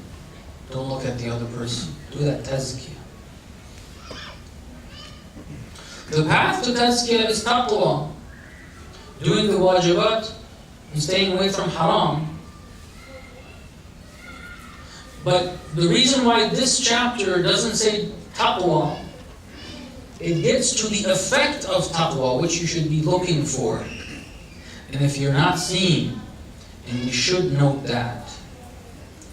Don't look at the other person. Do that tazkiyah. The path to tazkiyah is taqwa. Doing the wajibat and staying away from haram. But the reason why this chapter doesn't say taqwa, it gets to the effect of taqwa, which you should be looking for. And if you're not seeing, and we should note that,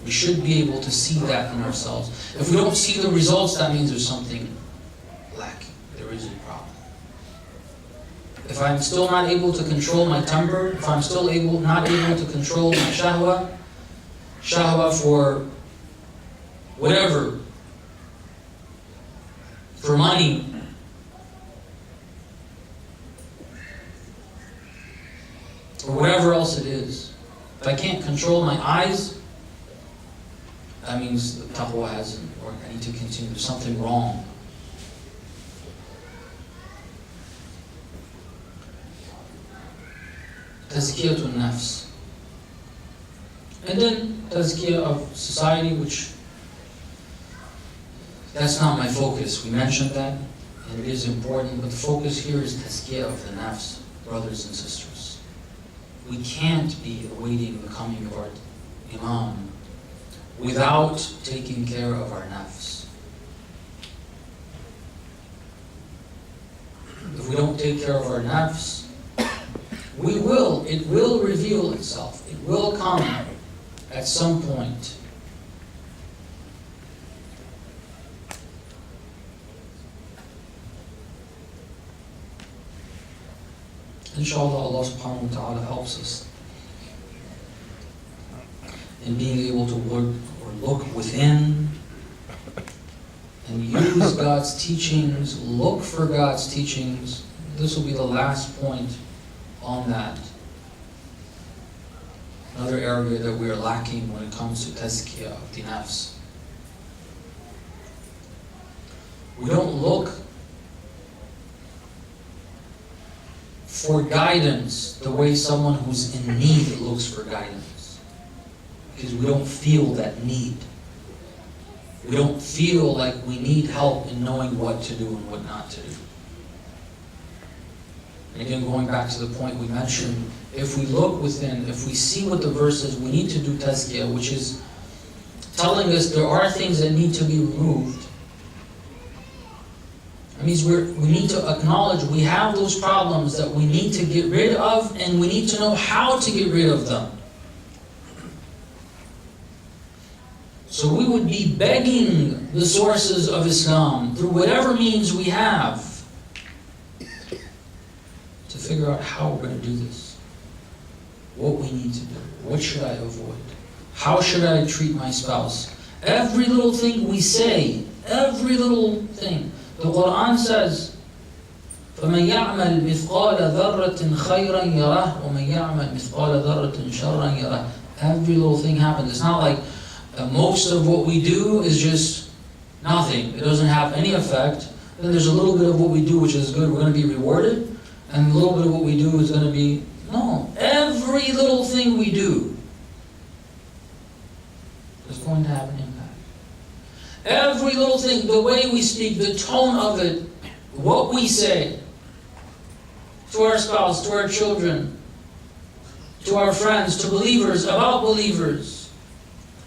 we should be able to see that in ourselves. If we don't see the results, that means there's something lacking. There is a problem. If I'm still not able to control my temper, if I'm still not able to control my shahwa for whatever, for money, or whatever else it is. If I can't control my eyes, that means the taqwa hasn't, or I need to continue. There's something wrong. Tazkiyatun nafs. And then tazkiyah of society, which that's not my focus. We mentioned that, and it is important, but the focus here is tazkiyah of the nafs, brothers and sisters. We can't be awaiting the coming of our Imam without taking care of our nafs. If we don't take care of our nafs, it will reveal itself. It will come at some point. Inshallah, Allah subhanahu wa ta'ala helps us in being able to look within and use God's teachings, look for God's teachings. This will be the last point on that. Another area that we are lacking when it comes to tazkiyah of the nafs. We don't look for guidance the way someone who's in need looks for guidance. Because we don't feel that need. We don't feel like we need help in knowing what to do and what not to do. And again, going back to the point we mentioned, if we look within, if we see what the verse says, we need to do tazkiyah, which is telling us there are things that need to be removed. That means we need to acknowledge we have those problems that we need to get rid of, and we need to know how to get rid of them. So we would be begging the sources of Islam through whatever means we have to figure out how we're going to do this. What we need to do. What should I avoid? How should I treat my spouse? Every little thing we say, every little thing. The Quran says, فَمَنْ يَعْمَلْ مِثْقَالَ ذَرَّةٍ خَيْرًا يَرَهُ وَمَنْ يَعْمَلْ مِثْقَالَ ذَرَّةٍ شَرًّا يَرَهُ. Every little thing happens. It's not like most of what we do is just nothing. It doesn't have any effect. Then there's a little bit of what we do which is good. We're going to be rewarded. And a little bit of what we do is going to be... No. Every little thing we do is going to have an impact. Every little thing, the way we speak, the tone of it, what we say to our spouse, to our children, to our friends, to believers,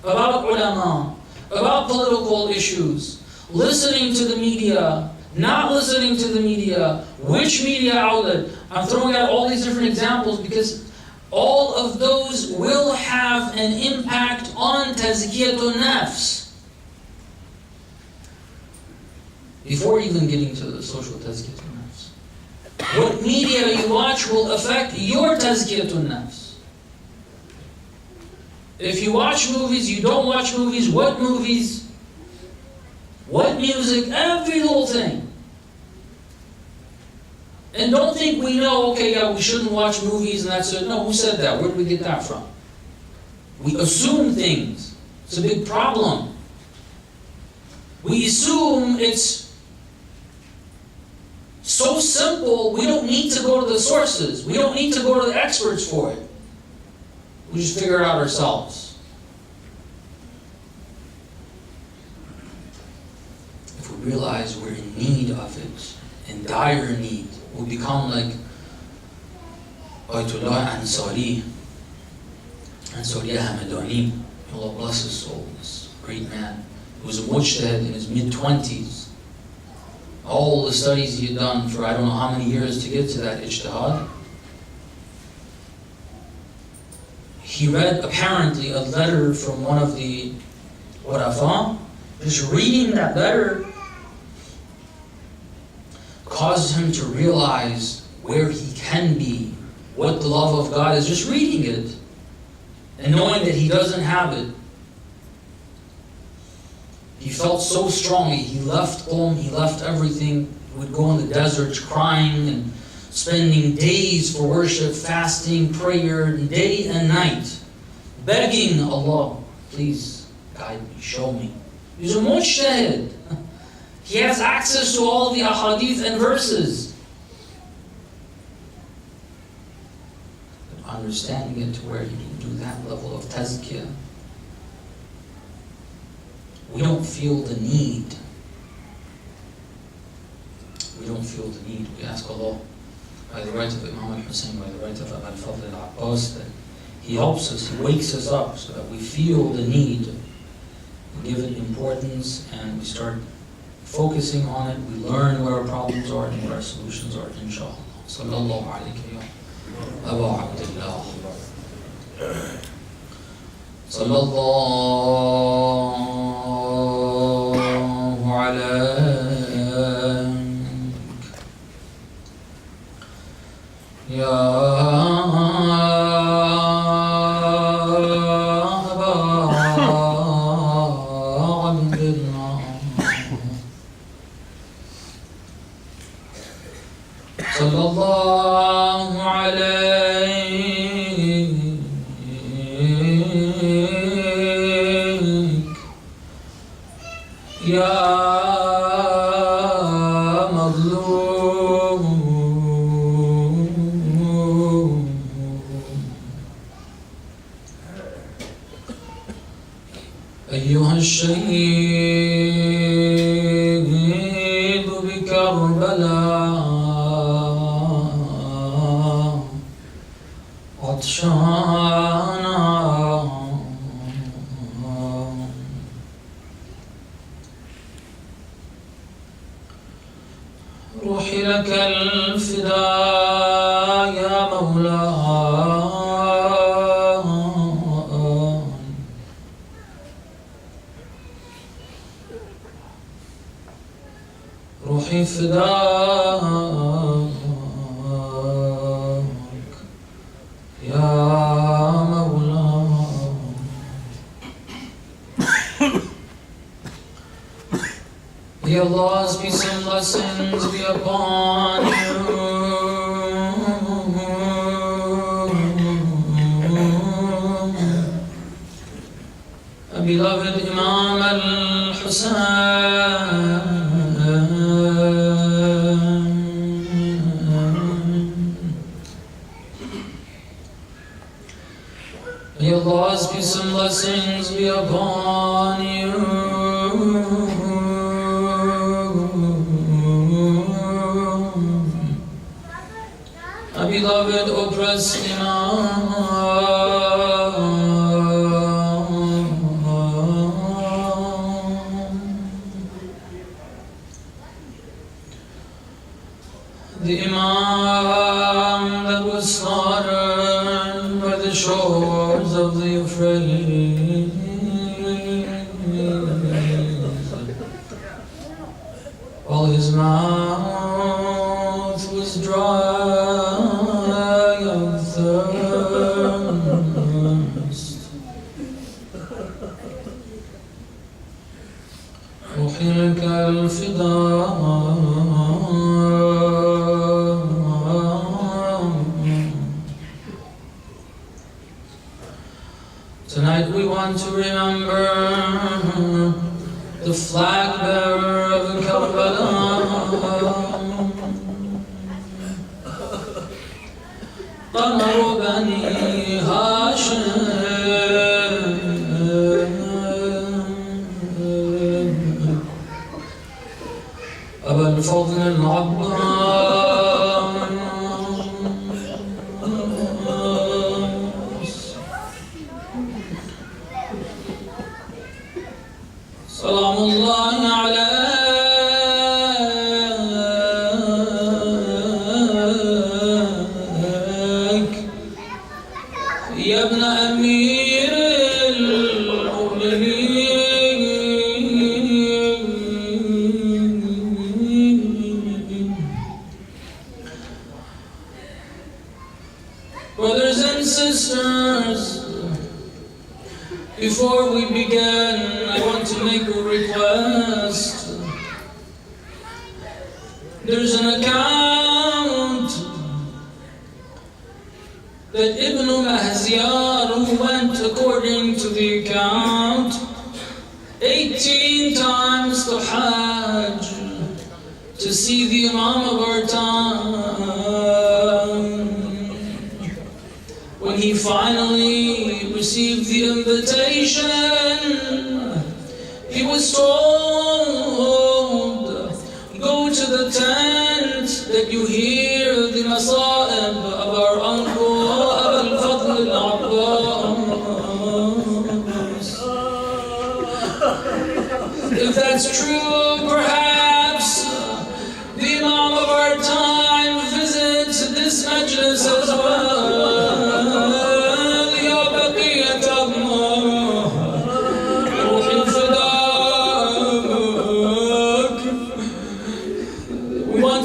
about ulama, about political issues, listening to the media, not listening to the media, which media outlet. I'm throwing out all these different examples because all of those will have an impact on tazkiyatun nafs. Before even getting to the social tazkiyatun nafs. What media you watch will affect your tazkiyatun nafs. If you watch movies, you don't watch movies, what movies, what music, every little thing. And don't think we know, okay, yeah, we shouldn't watch movies and that's it. No, who said that? Where did we get that from? We assume things. It's a big problem. We assume it's so simple, we don't need to go to the sources. We don't need to go to the experts for it. We just figure it out ourselves. If we realize we're in need of it, in dire need, we become like Ayatollah Ansari Hamadani. Allah bless his soul, this great man. He was a mujtahid in his mid-20s. All the studies he had done for I don't know how many years to get to that ijtihad. He read apparently a letter from one of the Urafa. Just reading that letter caused him to realize where he can be, what the love of God is, just reading it and knowing that he doesn't have it. He felt so strongly. He left home, he left everything. He would go in the deserts crying and spending days for worship, fasting, prayer, day and night, begging Allah, please guide me, show me. He's a mujtahid. He has access to all the ahadith and verses. But understanding it to where you can do that level of tazkiyah, we don't feel the need. We don't feel the need. We ask Allah, by the right of Imam al-Hussein, by the right of Al-Fadl al-Abbas, that He helps us, He wakes us up so that we feel the need, we give it importance, and we start focusing on it. We learn where our problems are and where our solutions are, inshallah. Sallallahu alayhi wa Abu Abdullah. Sallallahu alayhi Sallallahu alayhi ya mazlum الشهيد بكربلاء عطشانا روحي لك الفداء يا مولاي روحي فداك يا مولاي May Allah's peace and blessings be upon you. Our beloved Imam May Allah's peace and blessings be upon you. Our beloved oppressed the Imam that was slaughtered by the shores of the Euphrates, while his mouth was dry of thirst. روحي لك الفداء Tonight we want to remember the flag bearer of Karbala, قمر بني هاشم, أبا الفضل العباس. سلام الله عليك يا ابن أمير المؤمنين. Brothers and sisters, before we begin, I want to make a request. There's an account that Ibn Mahziyar, who went according to the account 18 times to Hajj to see the Imam of our time, when he finally received the invitation, he was told, go to the tent that you hear the masa'ib of our uncle al-Fadl al-Abbas. If that's true, perhaps the Imam of our time visits this majlis as well.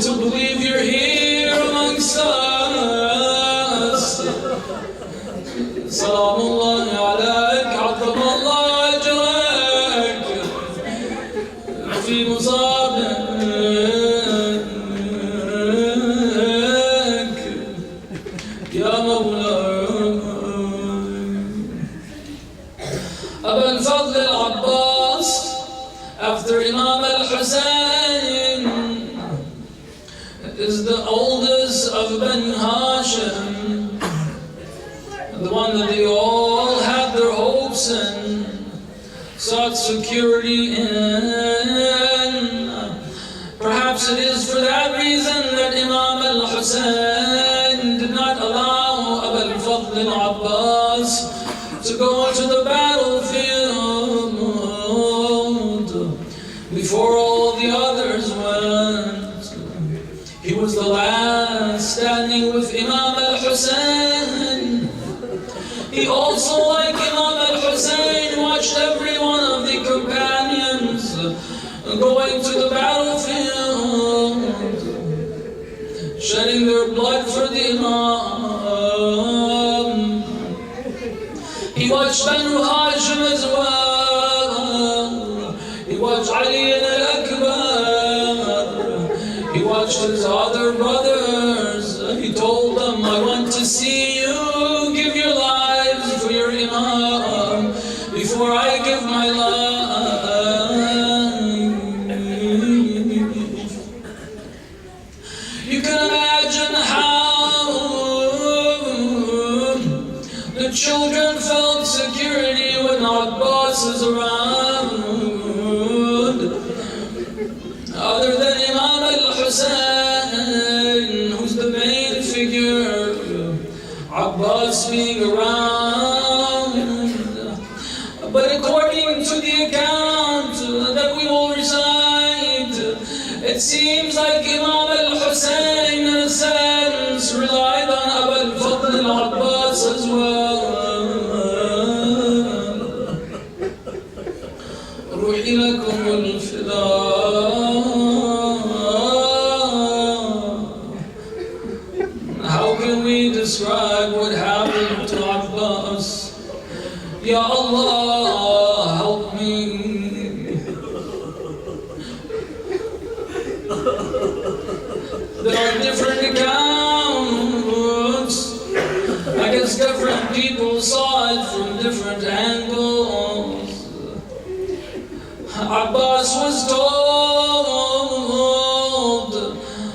To believe you're here amongst us. Salamullahi alayk, عظم الله أجرك في مصابك يا مولاي. أبا الفضل العباس, after Imam al-Hussein, is the oldest of Bani Hashim, the one that they all had their hopes in. So it's security in. Perhaps it is for that reason that Imam al-Hussein did not allow Abu al-Fadl al-Abbas to go to the battlefield before all the others went. He was the last standing with Imam al-Hussein. He also, like Imam al-Hussein, watched every one of the companions going to the battlefield, shedding their blood for the Imam. He watched Banu Hashim as well. He watched Ali al-Akbar. He watched his other brothers. He told them, I want to see you give your lives for your Imam before I give my life. You can imagine how the children felt security when Abbas is around. Other than Imam al-Hussein, who's the main figure, Abbas being around. But according to the account that we will recite, it seems like Imam al-Hussein in a sense relied on Abu al-Fadl al-Abbas as well. روحي لكم الفداء. How can we describe what happened to Abbas? Ya Allah, help me. There are different accounts. I guess different people saw it from different angles. Abbas was told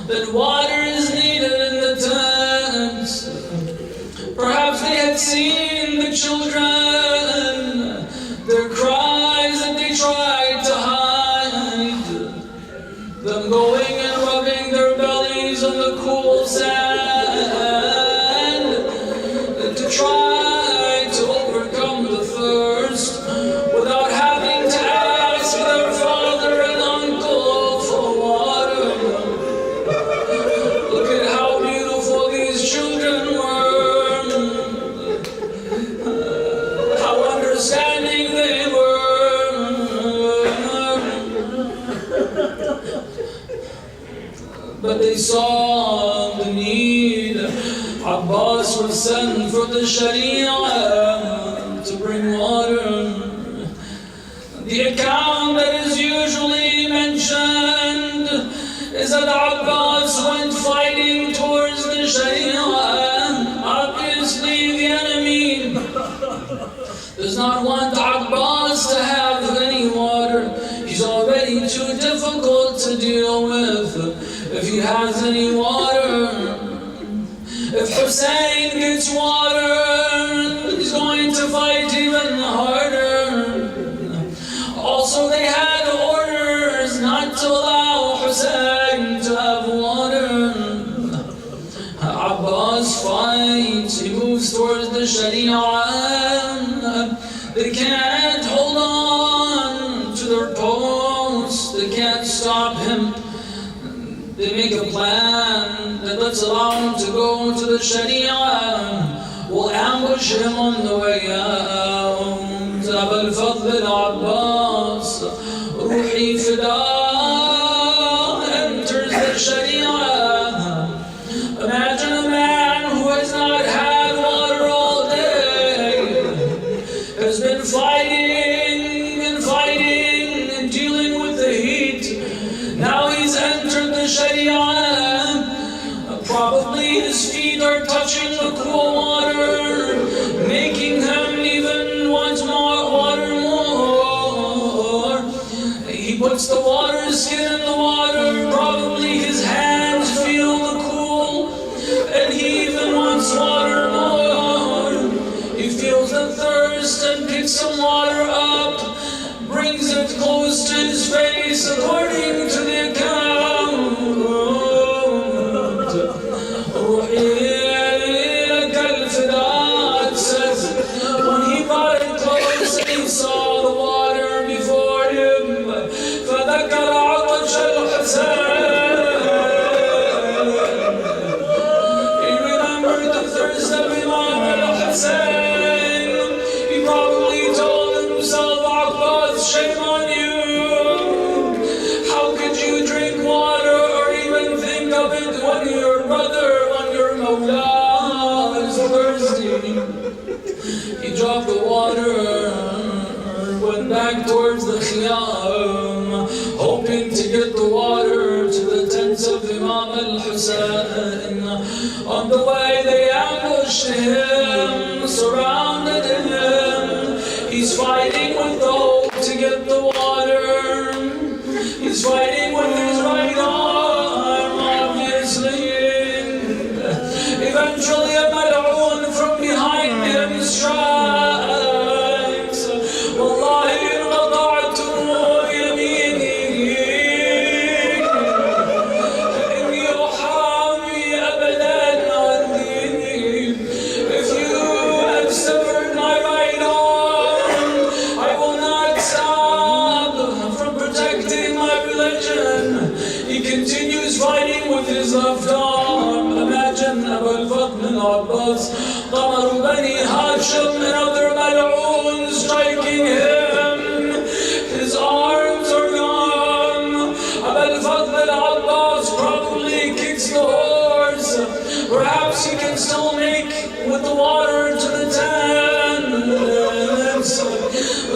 that water is needed in the tents. Perhaps they had seen the children, their cries that they tried to hide, them going and rubbing their bellies on the cool sand to try to overcome the thirst without having to ask their father and uncle for water. Look at how beautiful these children were, how understanding they were. But they saw the need. Abbas was sent for the Sharia to bring water. The account that is usually mentioned is that Abbas went fighting towards the Sharia. Obviously the enemy does not want Abbas to have any water. He's already too difficult to deal with if he has any water. If Hussein gets water, he's going to fight even harder. Also, they had orders not to allow Hussein to have water. Abbas fights, he moves towards the Sharia. They can't hold on to their posts, they can't stop him. They make a plan that let's allow him to go to the Sharia. We'll ambush him on the way out. Abu al-Fadl al-Abbas, Ruhi Fida, enters the Sharia. Imagine a man who has not had water all day, has been fighting and dealing with the heat. Now he's entered the Sharia. Probably his feet are touching the cool water, making him even want more water more. He puts the water skin in the water. Probably his hands feel the cool, and he even wants water more. He feels the thirst and picks some water up, brings it close to his face, according to the account. It says, when he brought it close, he saw the water before him. فذكر عطش الحسين. He remembered the thirst of Imam al-Hussein. He probably told himself, Abbas, shame on you. How could you drink water or even think of it when your brother, when your Mawla is thirsty? He dropped the water, went back towards the Khiyam, hoping to get the water to the tents of Imam al-Hussein. On the way they ambushed him, surrounded him. He's fighting with the hope to get the water. He's fighting with his right arm, obviously. Eventually a mal'oon from behind him strikes. Wallahi inqata'tu yamini. Inni uhami abadan an dini. If you have severed my right arm, I will not stop from protecting my religion. He continues fighting with his left arm. Imagine Abu al-Fadl al-Abbas, Qamar Bani Hashim, and other mal'oons striking him. His arms are gone. Abu al-Fadl al-Abbas probably kicks the horse. Perhaps he can still make with the water to the tents.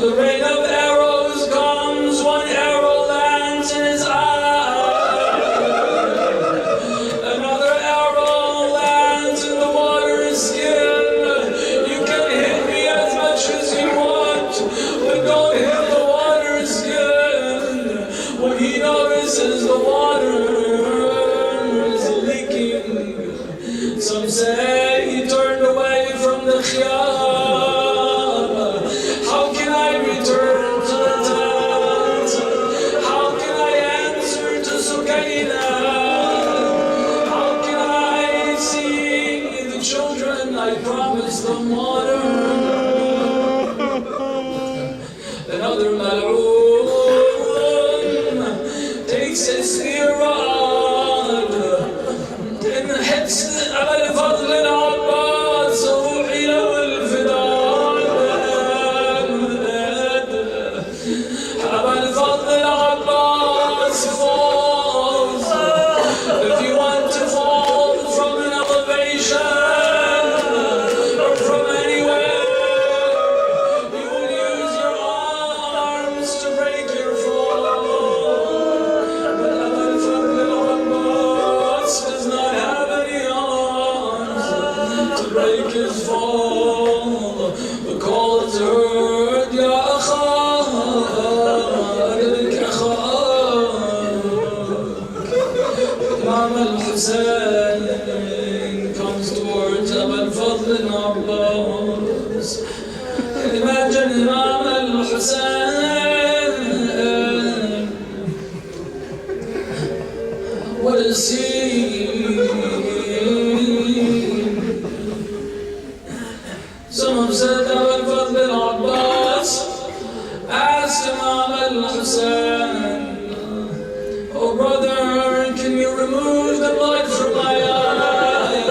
The rain of arrows comes, one arrow lands in his eye. Another arrow lands in the water's skin. You can hit me as much as you want, but don't hit the water's skin. When he notices the water is leaking, some say he turned away from the Khiyam. How can I return to the tent? How can I answer to Sukaina? How can I see the children? I promised them water. Another mal'oon takes his spear rod and hits Abu al-Fadl al-Abbas. روحي له الفداء. Abu al-Fadl al-Abbas falls. If you want to fall from an elevation or from anywhere, you will use your arms to break your fall. But Abu al-Fadl al-Abbas does not have any arms to break his fall. The call is heard, Ya Akha, أدرك أخاك. Imam al-Hussein comes towards Abu al-Fadl al-Abbas. Imagine Imam al-Hussein. What a scene. Some have said Abu al-Fadl al-Abbas asked Imam al-Hussein, oh brother, can you remove the blood from my eyes?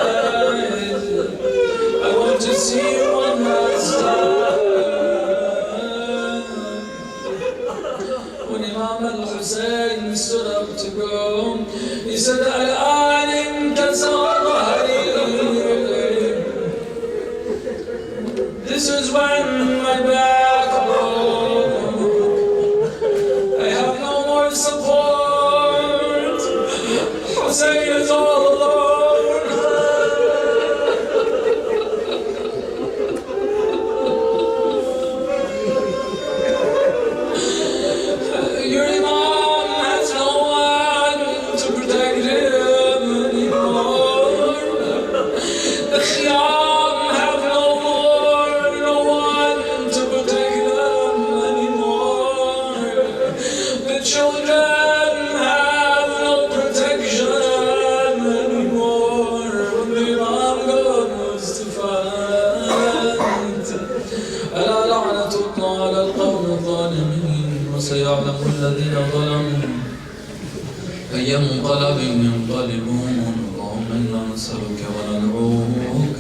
I want to see you one last time. When Imam al-Hussein stood up to go, he said, الآن انكسر ظهري. This is when my أي منقلب ينقلبون اللهم إنا نسألك وندعوك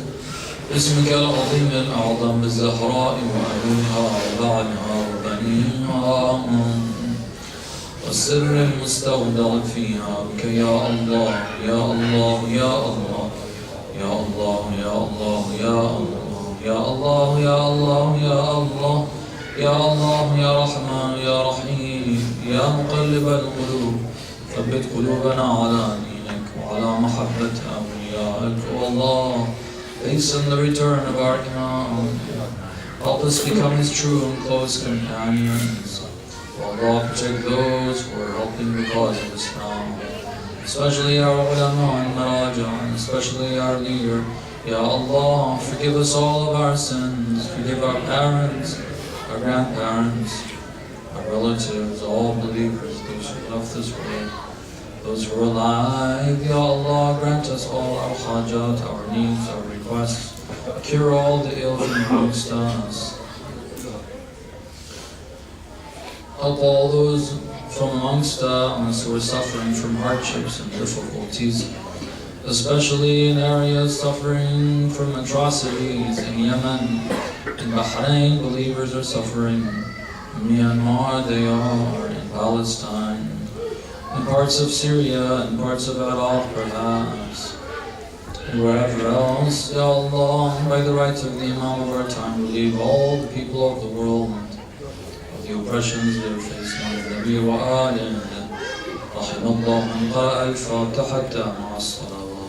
باسمك العظيم الأعظم بالزهراء وأبيها وبعلها وبنيها والسر المستودع فيها بك يا الله يا الله يا الله يا الله يا الله يا الله يا الله يا الله يا الله يا الله يا رحمن يا رحيم يا مقلب القلوب ثبت قلوبنا على دينك وعلى محبة أوليائك والله hasten the return of our Imam. Help us become his true and close companions. Allah protect those who are helping the cause of Islam, especially our ulama and maraja, and especially our leader. Ya Allah, forgive us all of our sins. Forgive our parents, our grandparents, our relatives, all believers, those who left this world, those who are alive. Ya Allah, grant us all our hajat, our needs, our requests. Cure all the ill from amongst us. Help all those from amongst us who are suffering from hardships and difficulties, especially in areas suffering from atrocities in Yemen. In Bahrain, believers are suffering. In Myanmar, they are. In Palestine. In parts of Syria, and parts of Iraq, perhaps. And wherever else, Ya Allah, by the right of the Imam of our time, relieve all the people of the world the oppressions they are facing of Nabi wa Alim. رحم الله من قرأ الفاتحة مع الصلوات.